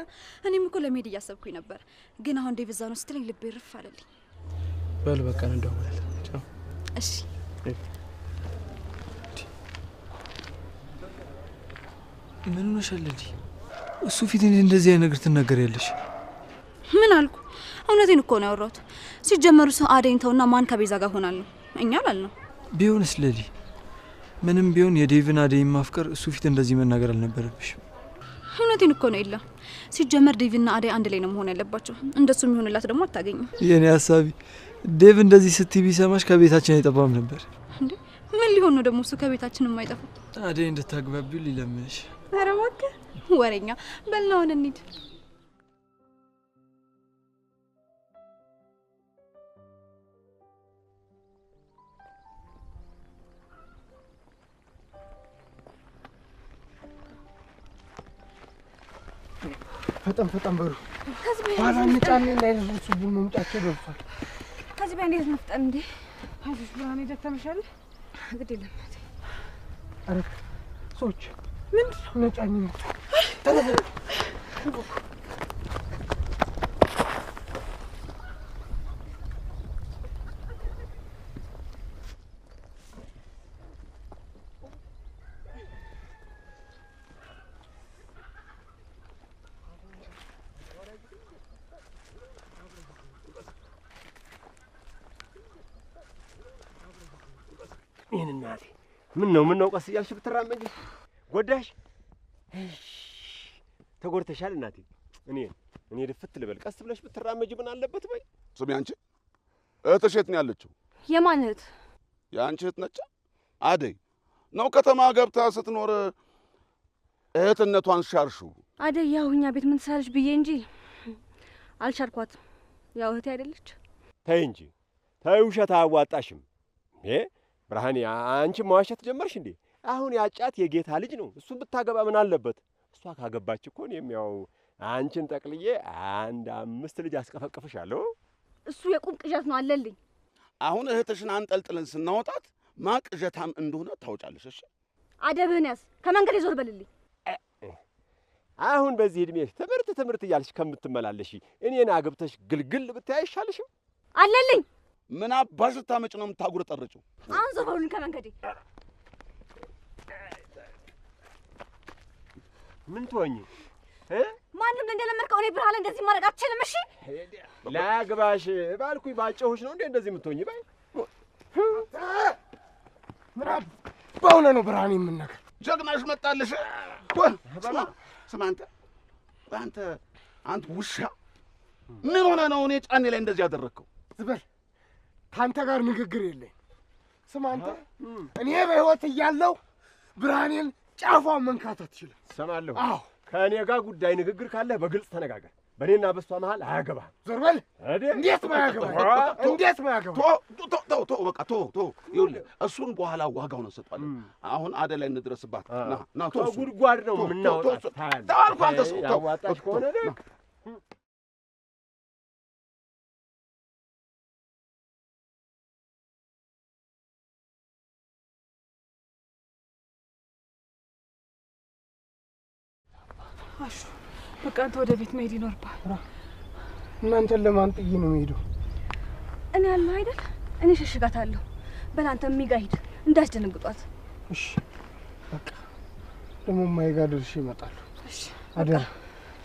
እኔም እኮ ለመሄድ እያሰብኩኝ ነበር፣ ግን አሁን ዴቭ እዛ ነው ስትለኝ ልቤ ርፍ አለልኝ። በል በቃ እንደውላለን። ቻው። እሺ ምን ሆነሻል ለሊ? እሱ ፊት እንደዚህ አይነት ነገር ትናገሪያለሽ? ምን አልኩ? እውነቴን እኮ ነው ያወራሁት። ሲጀመሩ ሰው አደይን ተውና ማን ከቤዛ ጋር ሆናል ነው? እኛ አላልነው። ቢሆንስ ለሊ ምንም ቢሆን የዴቭን አደይን ማፍቀር እሱ ፊት እንደዚህ መናገር አልነበረብሽም። እውነቴን እኮ ነው። የለም ሲጀመር ዴቭና አደይ አንድ ላይ ነው መሆን ያለባቸው። እንደሱ የሚሆንላት ደግሞ አታገኝም። የኔ ሀሳቢ ዴቭ እንደዚህ ስትይ ቢሰማሽ ከቤታችን አይጠፋም ነበር። እንዴ ምን ሊሆን ነው ደግሞ? እሱ ከቤታችን የማይጠፋው አደይ እንድታግባቢው ሊለምንሽ። ኧረ እባክህ ወሬኛ። በልና አሁን እንሂድ። ፈጠን ፈጠን በሉ። ኋላ እንጫን እንዳይደርሱብን መምጫቸው ደርሷል። ከዚህ በእንዴት መፍጠን እንዴ? አይዞሽ ብርሃኔ፣ ደከመሻል? ግድ የለም እናቴ። ኧረ ሰዎች ምንድን ነው ነጫኝ ነው ይሄን እናቴ ምን ነው ቀስ እያልሽ ብትራመጂ ጎዳሽ? ተጎድተሻል እናቴ። እኔ ድፍት ልበል ቀስ ብለሽ ብትራመጂ ምን አለበት? በይ ስሚ አንቺ እህትሽ የት ነው ያለችው? የማን እህት? የአንቺ እህት ነች። አደይ ነው ከተማ ገብታ ስትኖር እህትነቷን ሻርሽው። አደይ ያው እኛ ቤት ምን ትሰራለች ብዬ እንጂ አልሻርኳትም። ያው እህቴ አይደለች። ተይ እንጂ ተይ፣ ውሸት አያዋጣሽም። ብርሃኔ አንቺ መዋሸት ጀመርሽ እንዴ? አሁን ያጫት የጌታ ልጅ ነው። እሱ ብታገባ ምን አለበት? እሷ ካገባች እኮ እኔም ያው አንቺን ጠቅልዬ 5 ልጅ አስቀፈቅፍሻለሁ። እሱ የቁም ቅዠት ነው አለልኝ። አሁን እህትሽን አንጠልጥለን ስናወጣት ማቅዠታም እንደሆነ ታውጫለሽ። እሺ አደብህን ያዝ፣ ከመንገድ ይዞር በልልኝ። አሁን በዚህ እድሜሽ ትምህርት እያልሽ ከምትመላለሽ እኔን አግብተሽ ግልግል ብታይ አይሻልሽም? አለልኝ ምን አባሽ ልታመጭ ነው የምታጉረጠርጪው? አሁን ዞር በሉልኝ ከመንገዴ። ምን ትሆኚ? ማንም እንደለመድከው እኔ ብርሃን እንደዚህ ማድረግ አትችልም። እሺ ላግባሽ ባልኩኝ ባጨሁሽ ነው እንዴ እንደዚህ የምትሆኚ? ባይ ምራብ በእውነ ነው ብርሃኔ የምነገር ጀግናሽ መጣልሽ። ስማ አንተ ውሻ ምን ሆነ ነው እኔ ጫኔ ላይ እንደዚህ ያደረግከው? ዝበል ከአንተ ጋር ንግግር የለኝ። ስማ አንተ እኔ በሕይወት እያለሁ ብርሃኔን ጫፏን መንካት አትችልም። ሰማለሁ። አዎ ከእኔ ጋር ጉዳይ ንግግር ካለ በግልጽ ተነጋገር። በእኔና በሷ መሀል አያገባህም። ዞር በል። እንዴት ማያገባህ? ተው በቃ ተው። ይኸውልህ እሱን በኋላ ዋጋውን እንሰጣለን። አሁን አደይ ላይ እንድረስባት። ና ጉድጓድ ነው የምናወጣት። ተው አልኩህ አንተ ሰው። ያዋጣሽ ከሆነ አሹ በቃ አንተ ወደ ቤት መሄድ ይኖርብሃል። እናንተን ለማን ጥዬ ነው የምሄደው? እኔ ያለሁ አይደል? እኔ ሸሽጋታለሁ። በል አንተ እሚጋ ሂድ እንዳያስደነግጧት። እሺ በቃ ደግሞ እማዬ ጋር ደርሼ እመጣለሁ። እሺ አደራ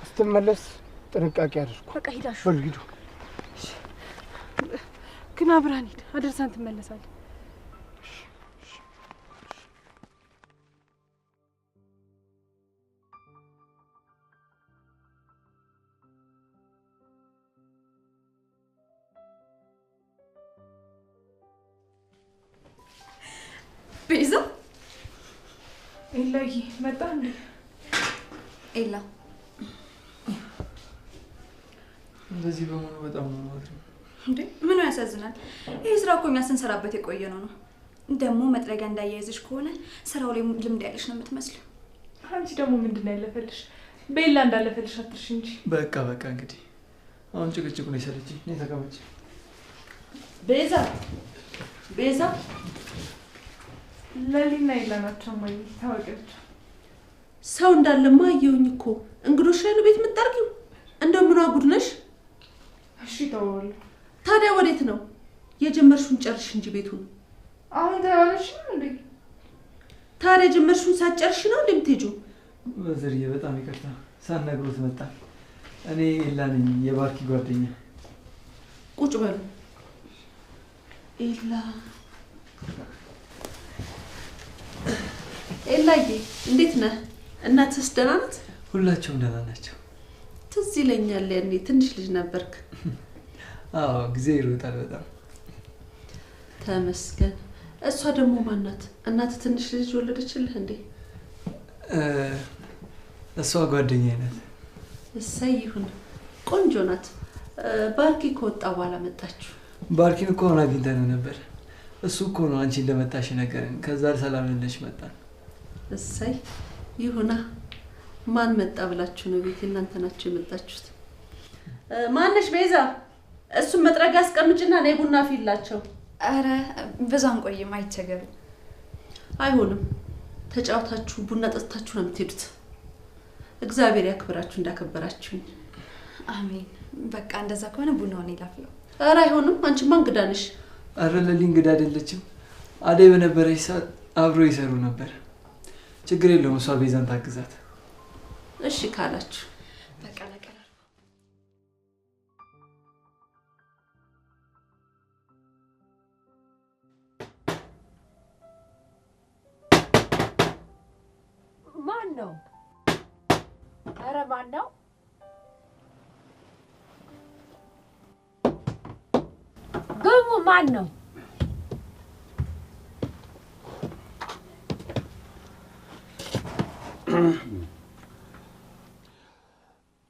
ስትመለስ ጥንቃቄ አድርጉ። በቃ ሂድ አሹ። በሉ ሂዱ። ግን አብረን ሂድ፣ አደርሳን ትመለሳለህ። ቤዛ ኤላዬ መጣ እንዴ? ኤላ እንደዚህ በመሆኑ በጣም ነው ማለት ነው እንዴ? ምኑ ያሳዝናል? ይሄ ስራ እኮ እኛ ስንሰራበት የቆየ ነው። ደግሞ መጥረጊያ እንዳያይዝሽ ከሆነ ስራው ላይ ልምድ ያለሽ ነው የምትመስለው። አንቺ ደግሞ ምንድን ነው ያለፈልሽ? በኤላ እንዳለፈልሽ አትርሽ እንጂ። በቃ እንግዲህ አሁን ጭቅጭቁ ነው የሰለችኝ። እኔ ተቀመጭ። ቤዛ ለሊና ኤላ ናቸው ማይ ታወቀች። ሰው እንዳለማ አየሁኝ እኮ። እንግዶች ላይ ነው ቤት የምትጠርጊው? እንደው ምን ጉድ ነሽ? እሺ ተወው። ታዲያ ወዴት ነው የጀመርሽውን? ጨርሽ እንጂ ቤቱን። አሁን ታያለሽ እንዴ? ታዲያ የጀመርሽውን ሳትጨርሽ ነው እንደምትሄጂው? በዘርዬ በጣም ይቅርታ ሳትነግሩት መጣ። እኔ ኤላ ነኝ የባርኪ ጓደኛ። ቁጭ በሉ። ኤላዬ እንዴት ነህ? እናትስ ደህና ናት? ሁላቸውም ደህና ናቸው። ትዝ ይለኛል ያኔ ትንሽ ልጅ ነበርክ። አዎ ጊዜ ይሮጣል በጣም። ተመስገን። እሷ ደግሞ ማን ናት? እናት ትንሽ ልጅ ወለደችልህ እንዴ? እሷ ጓደኛዬ ናት። እሰይ ይሁን፣ ቆንጆ ናት። ባርኪ ከወጣ በኋላ መጣችሁ? ባርኪን እኮ አሁን አግኝተነው ነበር። እሱ እኮ ነው አንቺ እንደመጣሽ ነገርን። ከዛ ሰላም ልንልሽ መጣን። እሰይ ይሁና። ማን መጣ ብላችሁ ነው ቤት? እናንተ ናችሁ የመጣችሁት? ማነሽ? ቤዛ እሱን መጥረጊያ አስቀምጭና ነይ ቡና አፍይላቸው። አረ በዛን ቆይም አይቸገሩ። አይሆንም። ተጫውታችሁ ቡና ጠጥታችሁ ነው የምትሄዱት። እግዚአብሔር ያክብራችሁ እንዳከበራችሁኝ። አሜን። በቃ እንደዛ ከሆነ ቡናውን ይላፍለው። አረ አይሆንም። አንቺማ እንግዳ ነሽ። አረ ለሊ እንግዳ አይደለችም። አደይ በነበረች ሰዓት አብሮ ይሰሩ ነበር። ችግር የለውም። እሷ ቤዛን ታግዛት። እሺ ካላችሁ በቃ ለቀላል ማን ነው? አረ ማን ነው? ግቡ። ማን ነው?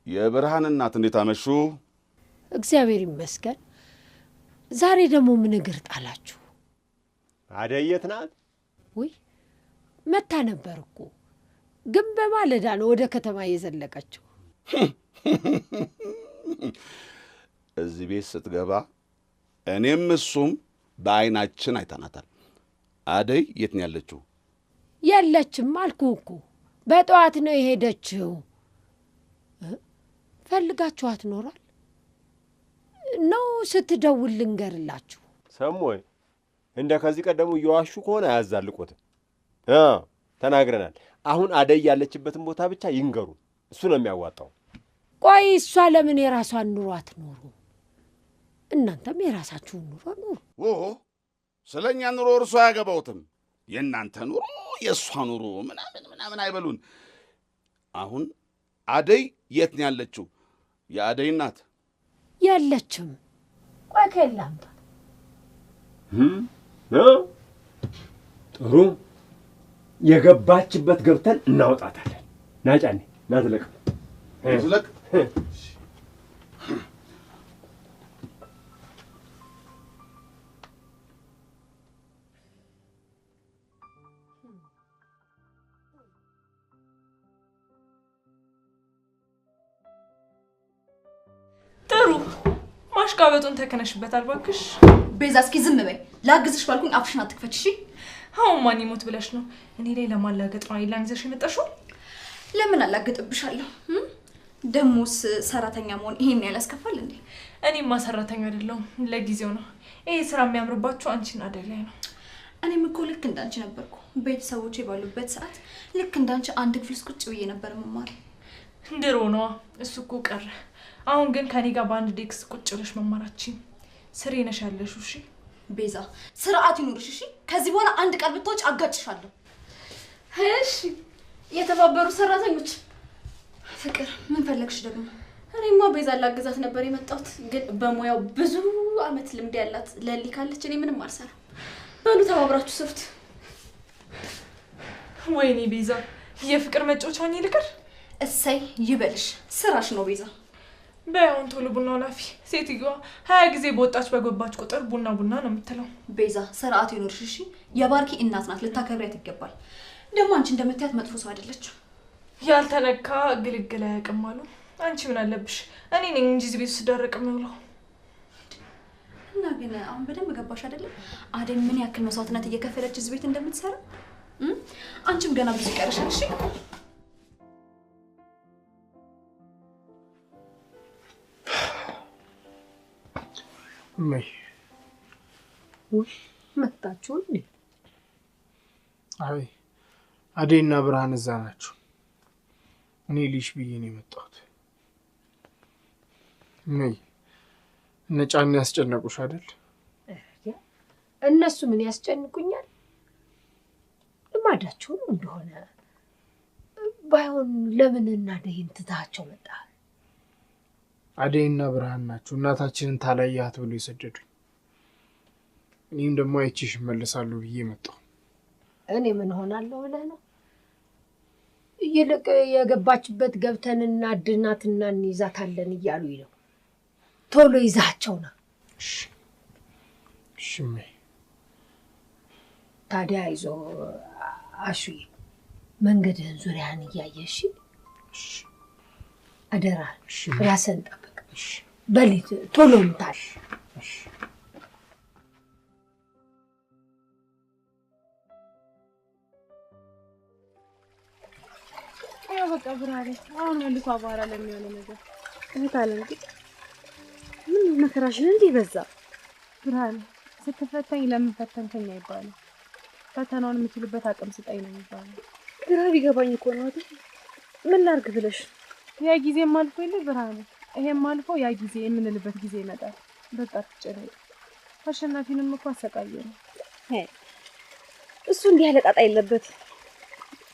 የብርሃን እናት እንዴት አመሹ? እግዚአብሔር ይመስገን። ዛሬ ደግሞ ምን እግር ጣላችሁ? አደይ የት ናት? ውይ መታ ነበር እኮ ግን በማለዳ ነው ወደ ከተማ የዘለቀችው። እዚህ ቤት ስትገባ እኔም እሱም በአይናችን አይተናታል። አደይ የት ነው ያለችው? የለችም አልኩህ እኮ በጠዋት ነው የሄደችው። ፈልጋችኋት ኖሯል ነው? ስትደውል ልንገርላችሁ። ሰሞይ እንደ ከዚህ ቀደሙ እየዋሹ ከሆነ አያዛልቆትም። ተናግረናል። አሁን አደይ ያለችበትን ቦታ ብቻ ይንገሩ። እሱ ነው የሚያዋጣው። ቆይ እሷ ለምን የራሷን ኑሮ አትኖሩ? እናንተም የራሳችሁን ኑሮ ኑሩ። ስለኛ ኑሮ እርሱ አያገባውትም። የእናንተ ኑሮ የእሷ ኑሮ ምናምን አይበሉን። አሁን አደይ የት ነው ያለችው? የአደይ እናት የለችም። ቆይ ከላምጣ ጥሩ የገባችበት ገብተን እናውጣታለን። ናጫኔ ናዝለቅ ናዝለቅ ጥሩ ማሽቃበጡን ተከነሽበታል። እባክሽ ቤዛ እስኪ ዝም በይ። ላግዝሽ ባልኩኝ አፍሽን አትክፈች እሺ? አሁን ማን ይሞት ብለሽ ነው እኔ ላይ ለማላገጥ ነው አይላን ይዘሽ የመጣሽው? ለምን አላገጥብሻለሁ? ደሞስ ሰራተኛ መሆን ይሄን ያላስከፋል እንዴ? እኔማ ሰራተኛ አይደለሁም፣ ለጊዜው ነው። ይሄ ስራ የሚያምርባችሁ አንቺን አደይ ላይ ነው። እኔም እኮ ልክ እንዳንቺ ነበርኩ። ቤተሰቦቼ ባሉበት ሰዓት ልክ እንዳንቺ አንድ ክፍል ውስጥ ቁጭ ብዬ ነበር መማር። ድሮ ነው እሱ እኮ ቀረ። አሁን ግን ከኔ ጋር በአንድ ዴክስ ቁጭ ብለሽ መማራችን ስሬ ነሽ ያለሽው። እሺ ቤዛ ስርዓት ይኑርሽ እሺ? ከዚህ በኋላ አንድ ቃል ብትወጪ አጋጭሻለሁ። እሺ የተባበሩ ሰራተኞች ፍቅር ምን ፈለግሽ ደግሞ? እኔማ ቤዛ ላግዛት ነበር የመጣሁት፣ ግን በሙያው ብዙ አመት ልምድ ያላት ለሊ ካለች እኔ ምንም አልሰራም። በሉ ተባብራችሁ ስሩት። ወይኔ ቤዛ የፍቅር መጫወቻኝ ልቀር። እሰይ ይበልሽ፣ ስራሽ ነው ቤዛ። በያውን ቶሎ ቡናው ላፊ። ሴትዮዋ 20 ጊዜ በወጣች በገባች ቁጥር ቡና ቡና ነው የምትለው። ቤዛ ስርዓት ይኖርሽ እሺ? የባርኪ እናት ናት፣ ልታከብሪያት ይገባል። ደግሞ አንቺ እንደምትያት መጥፎ ሰው አይደለችም። ያልተነካ ግልግል አያውቅም አሉ። አንቺ ምን አለብሽ? እኔ ነኝ እንጂ እዚህ ቤት ስደረቅ የምውለው። እና ግን አሁን በደንብ ገባሽ አይደለም? አደይ ምን ያክል መስዋዕትነት እየከፈለች እዚህ ቤት እንደምትሰራ። አንቺም ገና ብዙ ይቀርሻል እሺ? እመይ ውይ መጣችሁ እንዴ? አይ አደይና ብርሃን እዛ ናቸው። እኔ ልሽ ብዬ ነው የመጣሁት። እመይ እነ ጫኔ ያስጨነቁሽ አይደል? እነሱ ምን ያስጨንቁኛል? ልማዳቸው ነው እንደሆነ። ባይሆን ለምን አደይን ትታቸው መጣ? አደይና ብርሃን ናቸው እናታችንን ታላያት ብሎ የሰደዱኝ። እኔም ደግሞ አይቼሽ እመለሳለሁ ብዬ መጣሁ። እኔ ምን ሆናለሁ ብለህ ነው? ይልቅ የገባችበት ገብተን እናድናትና እንይዛታለን እያሉኝ ነው። ቶሎ ይዛቸው ነው። እሺ እመይ። ታዲያ ይዞ አሹዬ መንገድህን ዙሪያን እያየሽ አደራ ራስን ጠብቅ። በሊት ቶሎ ምታል። በቃ ብርሃኔ አሁን መልሶ አቧራ ለሚሆነው ነገር እህታለ እንዴ ምን መከራሽን እንዴ በዛ ብርሃኔ ስትፈተኝ ለምን ፈተንከኝ አይባልም ፈተናውን የምችልበት አቅም ስጠኝ ነው የሚባለው ግራ ቢገባኝ እኮ ነው አይደል ምን ላድርግ ብለሽ ያ ጊዜም አልፎ የለ ብርሃኔ ይሄም አልፎ ያ ጊዜ የምንልበት ጊዜ ይመጣል በቃ ትጨነቂ አሸናፊንም እኮ አሰቃየ ነው እሱ እንዲህ ያለ ጣጣ የለበት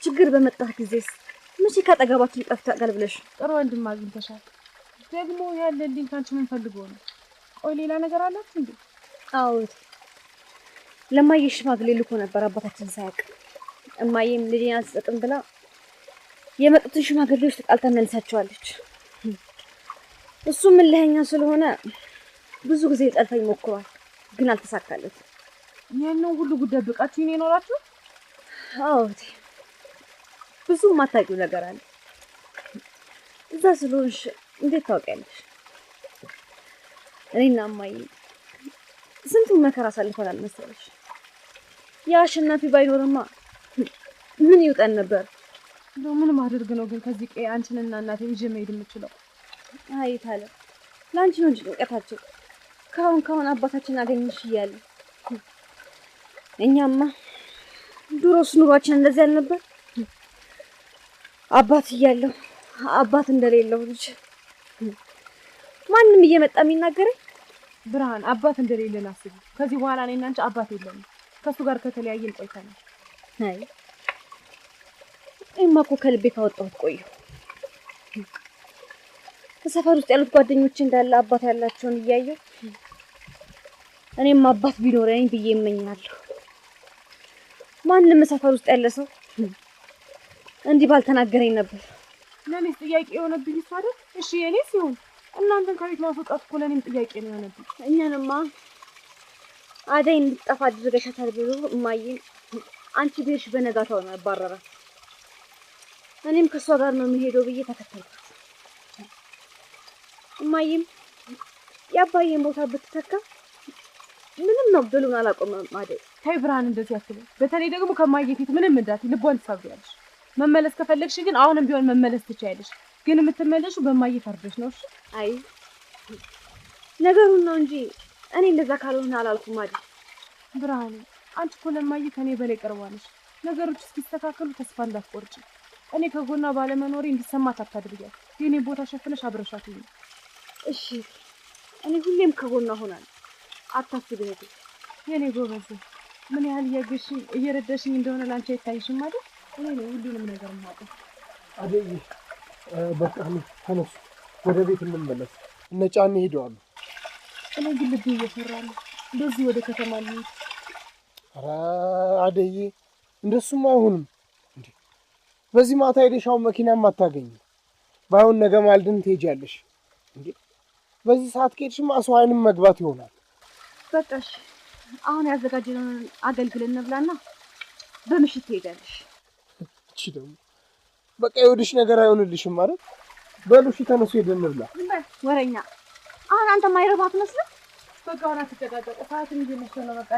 ችግር በመጣ ጊዜስ መቼ ካጠገባችን ጠፍቶ ያውቃል ብለሽ ጥሩ ወንድም አግኝተሻል ደግሞ ያለልኝ ካንቺ ምን ፈልጎ ነው ቆይ ሌላ ነገር አላችሁ እንዴ አዎ ለማየ ሽማግሌ ልኮ ነበር አባታችን ሳያውቅ እማዬም ልጄን አልሰጥም ብላ የመጡትን ሽማግሌዎች ተጣልታ መልሳቸዋለች እሱ ምን ለኛ ስለሆነ ብዙ ጊዜ ጠልፈኝ ሞክሯል ግን አልተሳካለት ያንን ሁሉ ጉዳይ ብቃችሁ ነው የኖራችሁ አዎ ብዙ ማታውቂው ነገር አለ እዛ ስለሆንሽ እንዴት ታውቂያለሽ እኔና እማዬ ስንቱን መከራ አሳልፈናል መሰለሽ ያ አሸናፊ ባይኖርማ ምን ይውጠን ነበር ምን ማድረግ ነው ግን ከዚህ ቀይ አንቺንና እናቴን ይዤ መሄድ የምችለው አይ ታለ ላንቺ ነው እንጂ ጭንቀታችን ካሁን አባታችን አገኘሽ እያለ እኛማ ድሮስ ኑሯችን እንደዚህ አልነበር አባት እያለው አባት እንደሌለው ልጅ ማንም እየመጣ የሚናገረኝ ብርሃን አባት እንደሌለን አስቢ ከዚህ በኋላ እኔና አንቺ አባት የለንም ከሱ ጋር ከተለያየን ቆይተናል አይ እማኮ ከልቤ ካወጣሁት ቆየሁ ከሰፈር ውስጥ ያሉት ጓደኞች እንዳለ አባት ያላቸውን እያየሁ እኔም አባት ቢኖረኝ ብዬ እመኛለሁ ማንም ሰፈር ውስጥ ያለ ሰው እንዲህ ባልተናገረኝ ነበር ለኔስ ጥያቄ የሆነብኝ እሱ አይደል እሺ የኔስ ይሁን እናንተን ከቤት ማስወጣት እኮ ለኔም ጥያቄ ነው የሆነብኝ እኛንማ አደይ እንድትጠፋ አድርገሻታል ብሎ እማዬ አንቺ ቤሽ በነጋታው ነው ያባረራት እኔም ከሷ ጋር ነው የሚሄደው ብዬ ተከተልኩት እማዬም ያባዬን ቦታ ብትተካ ምንም ነው ብሉን አላቆመም አደይ ታይ ብርሃን እንደዚህ አትበል በተለይ ደግሞ ከማዬ ፊት ምንም እንዳትይ ልቧን ትሰብሪያለሽ መመለስ ከፈለግሽ ግን አሁንም ቢሆን መመለስ ትችያለሽ ግን የምትመለሺው በማዬ ፈርደሽ ነው እሺ አይ ነገሩን ነው እንጂ እኔ እንደዛ ካልሆነ አላልኩም አይደል ብርሃን አንቺ እኮ ለማዬ ከኔ በላይ ቀርባለሽ ነገሮች እስኪስተካከሉ ተስፋ እንዳትቆርጪ እኔ ከጎና ባለመኖሬ እንዲሰማት አታድርጊያት የኔ ቦታ ሸፍነሽ አብረሻት ይሁን እሺ እኔ ሁሌም ከጎና ሆናለሁ አታስቢ እህቴ የኔ ጎበዝ ምን ያህል እያገሽኝ እየረዳሽኝ እንደሆነ ላንቺ አይታይሽም አይደል እኔ ነው ሁሉንም ነገር የማውቀው አደይ በቃ ተነሱ ወደ ቤት እንመለስ እነ ጫኔ ሄደዋል እኔ ግን ልቤ እየፈራ ነው እንደዚህ ወደ ከተማ ልሂድ ኧረ አደይ እንደሱም አይሆንም እንዴ በዚህ ማታ ሄደሻው መኪናም አታገኝ ባይሆን ነገ ማልድን ትሄጃለሽ እንዴ በዚህ ሰዓት ከሄድሽማ ሰው አይንም መግባት ይሆናል በቃሽ አሁን ያዘጋጀነውን አገልግለን እንብላና በምሽት ትሄዳለሽ እቺ ደግሞ በቃ ይወድሽ ነገር አይሆንልሽም ማለት በሉሽ ተነሱ ሄደን እንብላ ወረኛ አሁን አንተ ማይረባት መስለህ በቃ አሁን አትጨቃጨቅ ሰዓትን እየመሸ ነው በቃ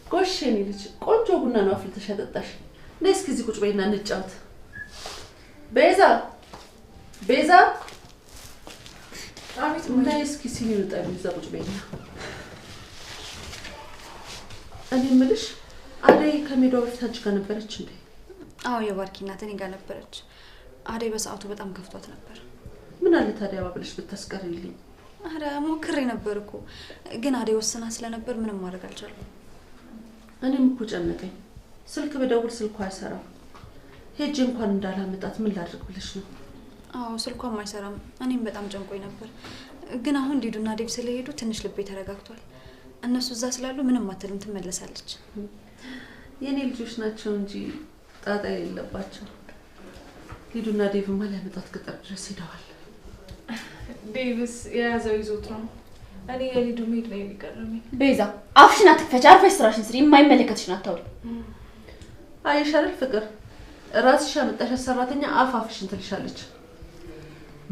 ጎሽ የኔ ልጅ ቆንጆ ቡና ነው አፍልተሽ ያጠጣሽ ነይ እስኪ እዚህ ቁጭ በይና እንጫወት ቤዛ አቤት ነይ እስኪ ሲኒውን ጠቢ እዛ ቁጭ በይና እኔ የምልሽ አደይ ከሜዳው በፊት አንቺ ጋር ነበረች እንዴ አዎ የባርኪ እናት እኔ ጋር ነበረች አደይ በሰዓቱ በጣም ከፍቷት ነበር ምን አለ ታዲያ ባብለሽ ብታስቀሪልኝ አረ ሞክሬ ነበር እኮ ግን አደይ ወስና ስለነበር ምንም ማድረግ አልቻልኩም እኔም እኮ ጨነቀኝ ስልክ በደውል ስልኳ አይሰራም ሄጄ እንኳን እንዳላመጣት ምን ላድርግ ብለሽ ነው አዎ ስልኳም አይሰራም እኔም በጣም ጨንቆኝ ነበር ግን አሁን ዲዱና ዴብ ስለሄዱ ትንሽ ልቤ ተረጋግቷል እነሱ እዛ ስላሉ ምንም አትልም ትመለሳለች የኔ ልጆች ናቸው እንጂ ጣጣ የሌለባቸው ዲዱና ዴብማ ሊያመጣት ገጠር ድረስ ሄደዋል ዴቭስ የያዘው ይዞት ነው እኔ የሊዱ ሜድ ላይ የሚቀርመኝ ቤዛ አፍሽን አትክፈች አርፈሽ ስራሽን ስሪ የማይመለከትሽን አታውሪ አይሻል ፍቅር ራስሽ ያመጣሽ ሰራተኛ አፍሽን ትልሻለች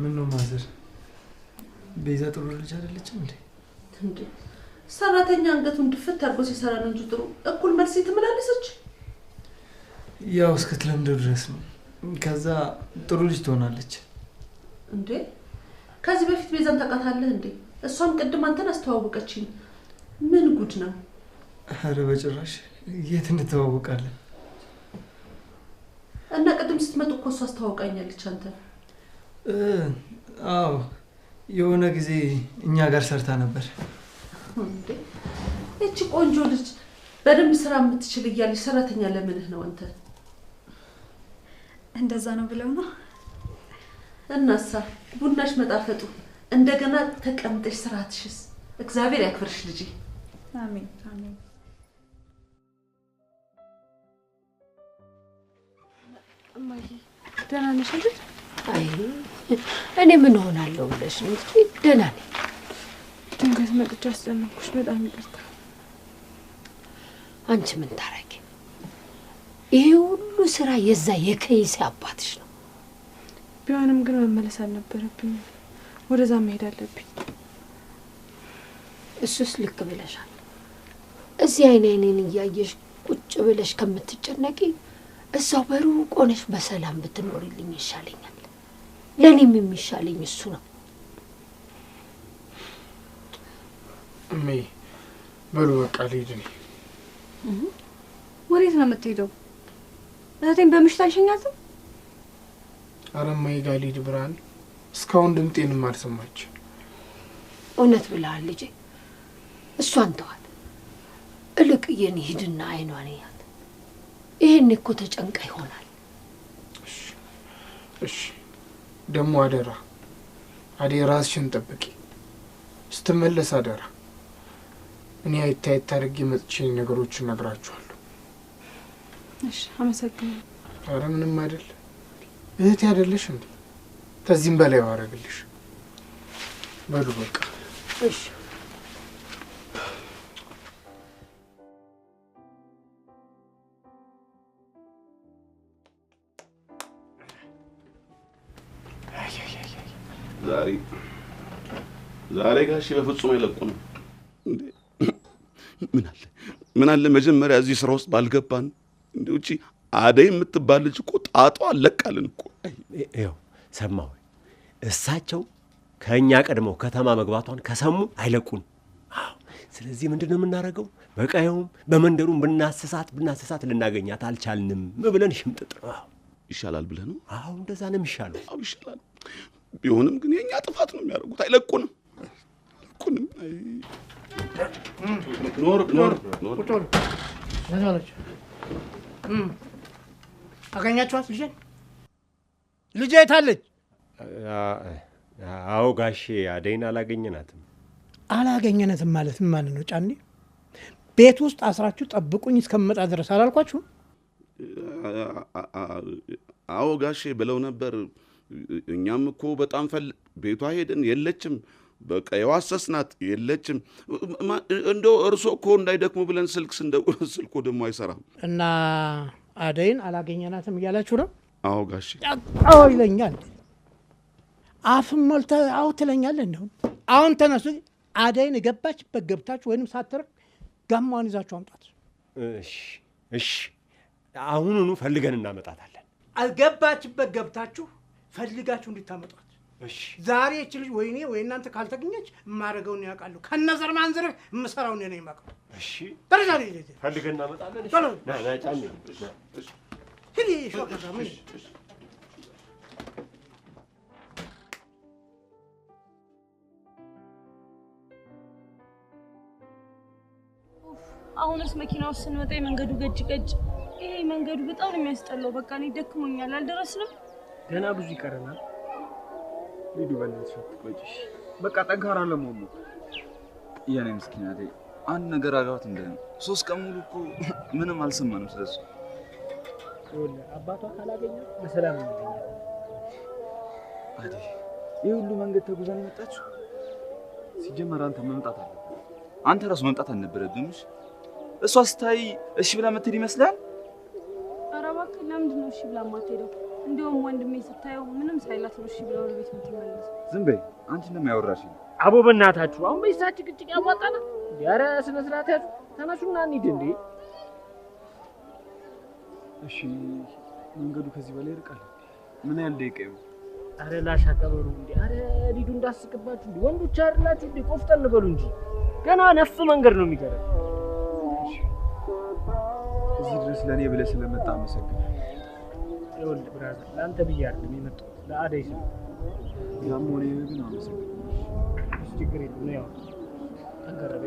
ምን ነው ማዘር ቤዛ ጥሩ ልጅ አይደለችም እንዴ እንዴ ሰራተኛ አንገቱን ድፍት አድርጎ ሲሰራ ነው እንጂ ጥሩ እኩል መልስ ትመላለሰች። ያው እስክትለምደው ድረስ ነው። ከዛ ጥሩ ልጅ ትሆናለች። እንዴ ከዚህ በፊት ቤዛን ታውቃታለህ እንዴ? እሷም ቅድም አንተን አስተዋወቀችኝ። ምን ጉድ ነው? ኧረ በጭራሽ የት እንተዋወቃለን? እና ቅድም ስትመጡ እኮ እሷ አስተዋውቃኛለች አንተ። አዎ የሆነ ጊዜ እኛ ጋር ሰርታ ነበር። እንዴ እቺ ቆንጆ ልጅ በደንብ ስራ የምትችል እያለች ሰራተኛ ለምንህ ነው አንተ? እንደዛ ነው ብለው ነው። እናሳ ቡናሽ መጣፈጡ እንደገና ተቀምጠሽ ስራትሽስ እግዚአብሔር ያክብርሽ ልጅ። አሜን አሜን። እማዬ ደህና ነሽ አይደል? አይ እኔ ምን ሆናለሁ ብለሽ ነው እንጂ ደህና ነኝ። ድንገት መጥቼ አስጨነቅኩሽ፣ በጣም ይቅርታ። አንቺ ምን ታረጊ? ይሄ ሁሉ ስራ የዛ የከይሴ አባትሽ ነው። ቢሆንም ግን መመለስ አልነበረብኝም። ወደዛ መሄድ አለብኝ። እሱስ ልክ ብለሻል። እዚህ አይኔን እያየሽ ቁጭ ብለሽ ከምትጨነቂ እዛው በሩቅ ሆነሽ በሰላም ብትኖሪልኝ ይሻለኛል። ለኔም የሚሻለኝ እሱ ነው። እሜ በሉ በቃ ልሂድ ነኝ። ወዴት ነው የምትሄደው? እህቴን በምሽት አልሸኛትም? ኧረ እማዬ ጋር ልሂድ ብርሃን። እስካሁን ድምጤንም አልሰማች። እውነት ብለሃል ልጄ። እሷን ተዋት። እልቅ የኔ ሂድና አይኗን ያት። ይሄን እኮ ተጨንቃ ይሆናል። እሺ ደግሞ አደራ ራስሽን ጠብቂ። ስትመለስ አደራ እኔ አይታየት አድርጌ መጥቼ ነገሮችን እነግራችኋለሁ። እሺ አመሰግናለሁ። ኧረ ምንም አይደል። እህቴ አይደለሽ እንዴ? ከዚህም በላይ አደርግልሽ። በሉ በቃ እሺ። ዛሬ ጋሽ በፍጹም አይለቁንም። ምን አለ መጀመሪያ እዚህ ስራ ውስጥ ባልገባን። እንደው እቺ አደይ የምትባል ልጅ እኮ ጣጧ አለቃልን እኮ። ይኸው ሰማሁ። እሳቸው ከኛ ቀድመው ከተማ መግባቷን ከሰሙ አይለቁን። አዎ ስለዚህ ምንድነው የምናደርገው? በቀየውም በመንደሩም ብናስሳት ልናገኛት አልቻልንም ብለን ሽምጥጥ ነው። አዎ ይሻላል ብለህ ነው? አዎ እንደዛ ነው የሚሻለው። አዎ ይሻላል። ቢሆንም ግን የኛ ጥፋት ነው የሚያደርጉት። አይለቁንም። ኖር አገኛችኋት? ልጄ የታለች? አዎ ጋሼ አደይን አላገኘናትም። አላገኘናትም ማለት ምን ማለት ነው? ጫኔ ቤት ውስጥ አስራችሁ ጠብቁኝ እስከምመጣ ድረስ አላልኳችሁም? አዎ ጋሼ ብለው ነበር። እኛም እኮ በጣም ቤቷ ሄደን የለችም። በቃ የዋሰስናት የለችም። እንደው እርሶ እኮ እንዳይደክሙ ብለን ስልኩ ደግሞ አይሰራም። እና አደይን አላገኘናትም እያላችሁ ነው? አዎ ጋሼ። አዎ ይለኛል። አፍም ሞልተህ አዎ ትለኛለህ። እንደው አሁን ተነሱ። አደይን ገባችበት ገብታችሁ ወይንም ሳትርቅ ጋማውን ይዛችሁ አምጣት። እሺ አሁኑኑ ፈልገን እናመጣታለን። አልገባችበት ገብታችሁ ፈልጋችሁ እንድታመጧት። እሺ ዛሬ እቺ ልጅ ወይኔ ወይ እናንተ ካልተገኘች የማደርገውን ያውቃሉ። ከነዘር ማንዘር የምሰራውን እኔ የማውቀው። እሺ በረዛሬ ፈልገን እናመጣለን። እሺ ና ጫኔ። ሂድ ሾከታ ምን አሁንስ መኪና ውስጥ ስንወጣ መንገዱ ገጭ ይሄ መንገዱ በጣም ነው የሚያስጠላው። በቃ እኔ ደክሞኛል። አልደረስንም። ገና ብዙ ይቀረናል። ሂዱ በእናትሽ አትቆጪሽ። በቃ ጠንካራ ለመሆኑ የኔ ምስኪን አደይ አንድ ነገር አጋባት እንደ 3 ቀን ሙሉ እኮ ምንም አልሰማንም ስለሱ። አባቷ ካላገኘ በሰላም ነው። አደይ ይሄ ሁሉ መንገድ ተጉዘን የመጣችው ሲጀመር አንተ መምጣት አለ። አንተ ራስ መምጣት አልነበረብህም። እሷ ስታይ እሺ ብላ መትሄድ ይመስላል። ኧረ እባክህ ለምንድን ነው እሺ ብላ የማትሄደው? እንደውም ወንድሜ ስታየው ምንም ሳይላት ነው እሺ ብላ ወደ ቤት የምትመለስ። ዝም በይ አንቺ እንደማያወራሽ አቦ በእናታችሁ አሁን በይሳች ጭቅጭቅ ያዋጣና ያረ ስነ ስርዓት ያዙ ተነሱና እንሂድ እንዴ እሺ መንገዱ ከዚህ በላይ ይርቃል ምን ያህል ደቂቃ ይሆን አረ ላሽ አቀበሩ እንዴ አረ ሊዱ እንዳስቀባችሁ እንዴ ወንዶች አይደላችሁ እንዴ ቆፍጠን በሉ እንጂ ገና ነፍ መንገድ ነው የሚገረው እዚህ ድረስ ለኔ ብለህ ስለመጣ አመሰግናለሁ ይወል ብራዘር ላንተ ብዬ አይደለም የመጣሁት ለአደይ ስለ ያም ሆነ ግን አመሰግናለሁ ችግር የለም ነው ያው ተገረበ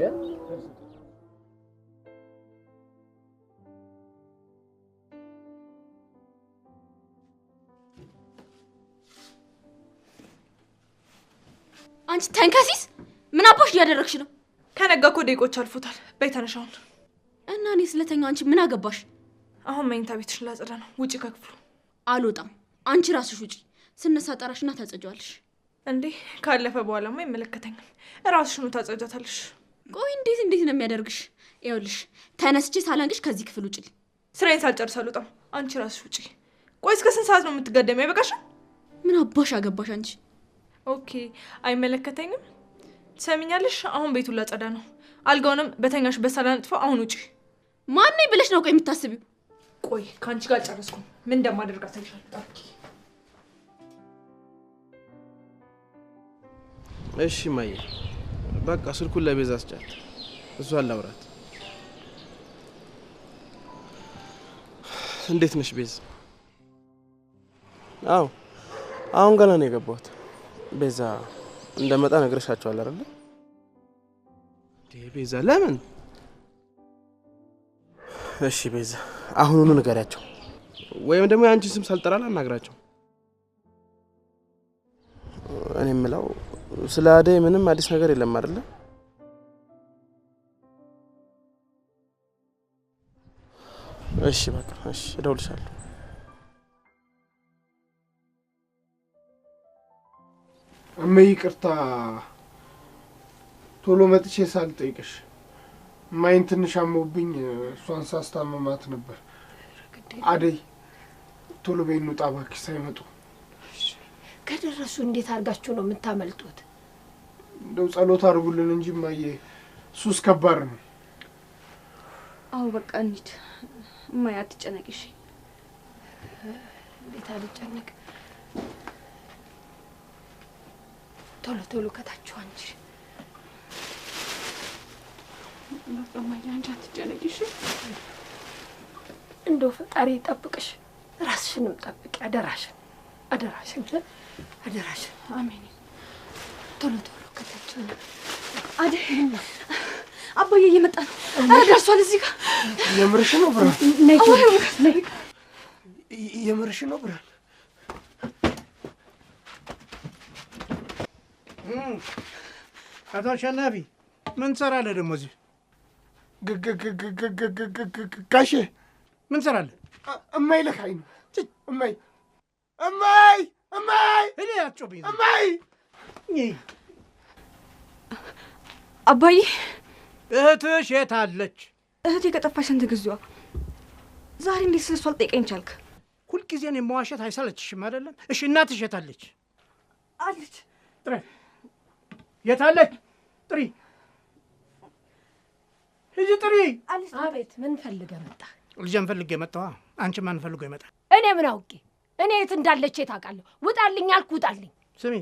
አንቺ ተንከሲስ ምን አባሽ እያደረግሽ ነው? ከነጋ እኮ ደቂቆች አልፎታል። በይ ተነሽ አሁን። እና እኔ ስለተኛው አንቺ ምን አገባሽ? አሁን መኝታ ቤትሽን ላጽዳ ነው። ውጪ ከክፍሉ። አልወጣም። አንቺ ራስሽ ውጪ። ስነሳ ጠራሽና ታጸጃዋለሽ። እንዴ ካለፈ በኋላማ አይመለከተኝም። ራስሽኑ ታጸጃታለሽ። ቆይ እንዴት ነው የሚያደርግሽ? ይኸውልሽ ተነስቼ ሳላንግሽ ከዚህ ክፍል ውጪ። ስራዬን ሳልጨርስ አልወጣም። አንቺ ራስሽ ውጪ። ቆይ እስከ ስንት ሰዓት ነው የምትገደሚው? አይበቃሽም? ምን አባሽ አገባሽ አንቺ? ኦኬ አይመለከተኝም። ትሰሚኛለሽ? አሁን ቤቱን ላጸዳ ነው። አልጋውንም በተኛሽ በሳላንጥፈው። አሁን ውጪ። ማን ነኝ ብለሽ ነው ቆይ የምታስቢው? ቆይ ከአንቺ ጋር ጨረስኩም። ምን እንደማደርግ አሳይሻለሁ። እሺ ማየ በቃ ስልኩን ለቤዛ አስጫት። እሷን ላውራት። እንዴት ነሽ ቤዛ? አዎ አሁን ገና ነው የገባሁት። ቤዛ እንደመጣ ነግረሻቸዋል አይደል? ቤዛ ለምን? እሺ ቤዛ አሁኑኑ ንገሪያቸው፣ ወይም ደግሞ የአንቺን ስም ሳልጠራ ላናግራቸው። እኔ የምለው ስለ አደይ ምንም አዲስ ነገር የለም አይደለ? እሺ በቃ እሺ፣ እደውልልሻለሁ። እመይ ይቅርታ ቶሎ መጥቼ ሳልጠይቅሽ ማይን ትንሽ አሞብኝ እሷን ሳስታመማት ነበር። አደይ ቶሎ በይ እንውጣ እባክሽ ሳይመጡ። ከደረሱ እንዴት አድርጋችሁ ነው የምታመልጡት? እንደው ጸሎት አድርጉልን እንጂ እማዬ ሱስ ከባድ ነው። አዎ በቃ እንሂድ እማዬ አትጨነቂ እሺ። እንዴት አልጨነቅ? ቶሎ ቶሎ ከታችሁ አንቺ። በቃ እማዬ አንቺ አትጨነቂ እሺ። እንደው ፈጣሪ ይጠብቅሽ፣ ራስሽንም ጠብቂ። አደራሽን አደራሽን አደራሽን። አሜን። ቶሎ ቶሎ ከታችሁ። አደይ አባዬ እየመጣ ነው። ኧረ ደርሷል እዚህ ጋር። የምርሽ ነው ብርሃን? ነይ ነይ። የምርሽ ነው ብርሃን? አቶ አሸናፊ ምን ትሰራለህ ደግሞ እዚህ? ጋሼ ምን ትሰራለህ? እማይ ልካኝ ነው። እማይ እማይ እማይ እኔ አትጮብኝ። እማይ አባዬ እህትሽ የት አለች? እህቴ ከጠፋሽ ስንት ጊዜዋ። ዛሬ እንዴት ስለሷ አልጠይቀኝ ቻልክ? ሁልጊዜ እኔን መዋሸት አይሰለችሽም አይደለም? እሺ እናትሽ የት አለች? አለች። ጥሪ። የት አለች? ጥሪ። ሂጂ ጥሪ። አቤት። ምን ፈልገህ መጣህ? ልጄን ፈልጌ መጣሁ። አንቺ ማን ፈልጎ ይመጣል? እኔ ምን አውቄ? እኔ የት እንዳለች ታውቃለህ? ውጣልኝ አልኩ፣ ውጣልኝ። ስሚ፣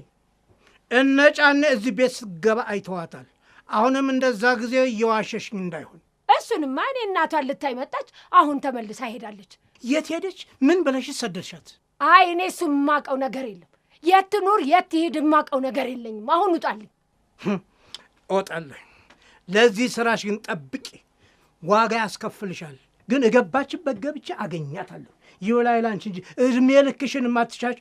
እነ ጫኔ እዚህ ቤት ስትገባ አይተዋታል። አሁንም እንደዛ ጊዜ እየዋሸሽኝ እንዳይሆን። እሱንማ እኔ እናቷን ልታይ መጣች፣ አሁን ተመልሳ ሄዳለች። የት ሄደች? ምን ብለሽ ሰደድሻት? አይ እኔ እሱን የማውቀው ነገር የለም። የት ትኑር የት ትሄድ የማውቀው ነገር የለኝም። አሁን ውጣልኝ። እወጣለሁ። ለዚህ ስራሽ ግን ጠብቂ፣ ዋጋ ያስከፍልሻል። ግን እገባችበት ገብቼ አገኛታለሁ። ይውላይ ላንቺ እንጂ እድሜ ልክሽን የማትሻች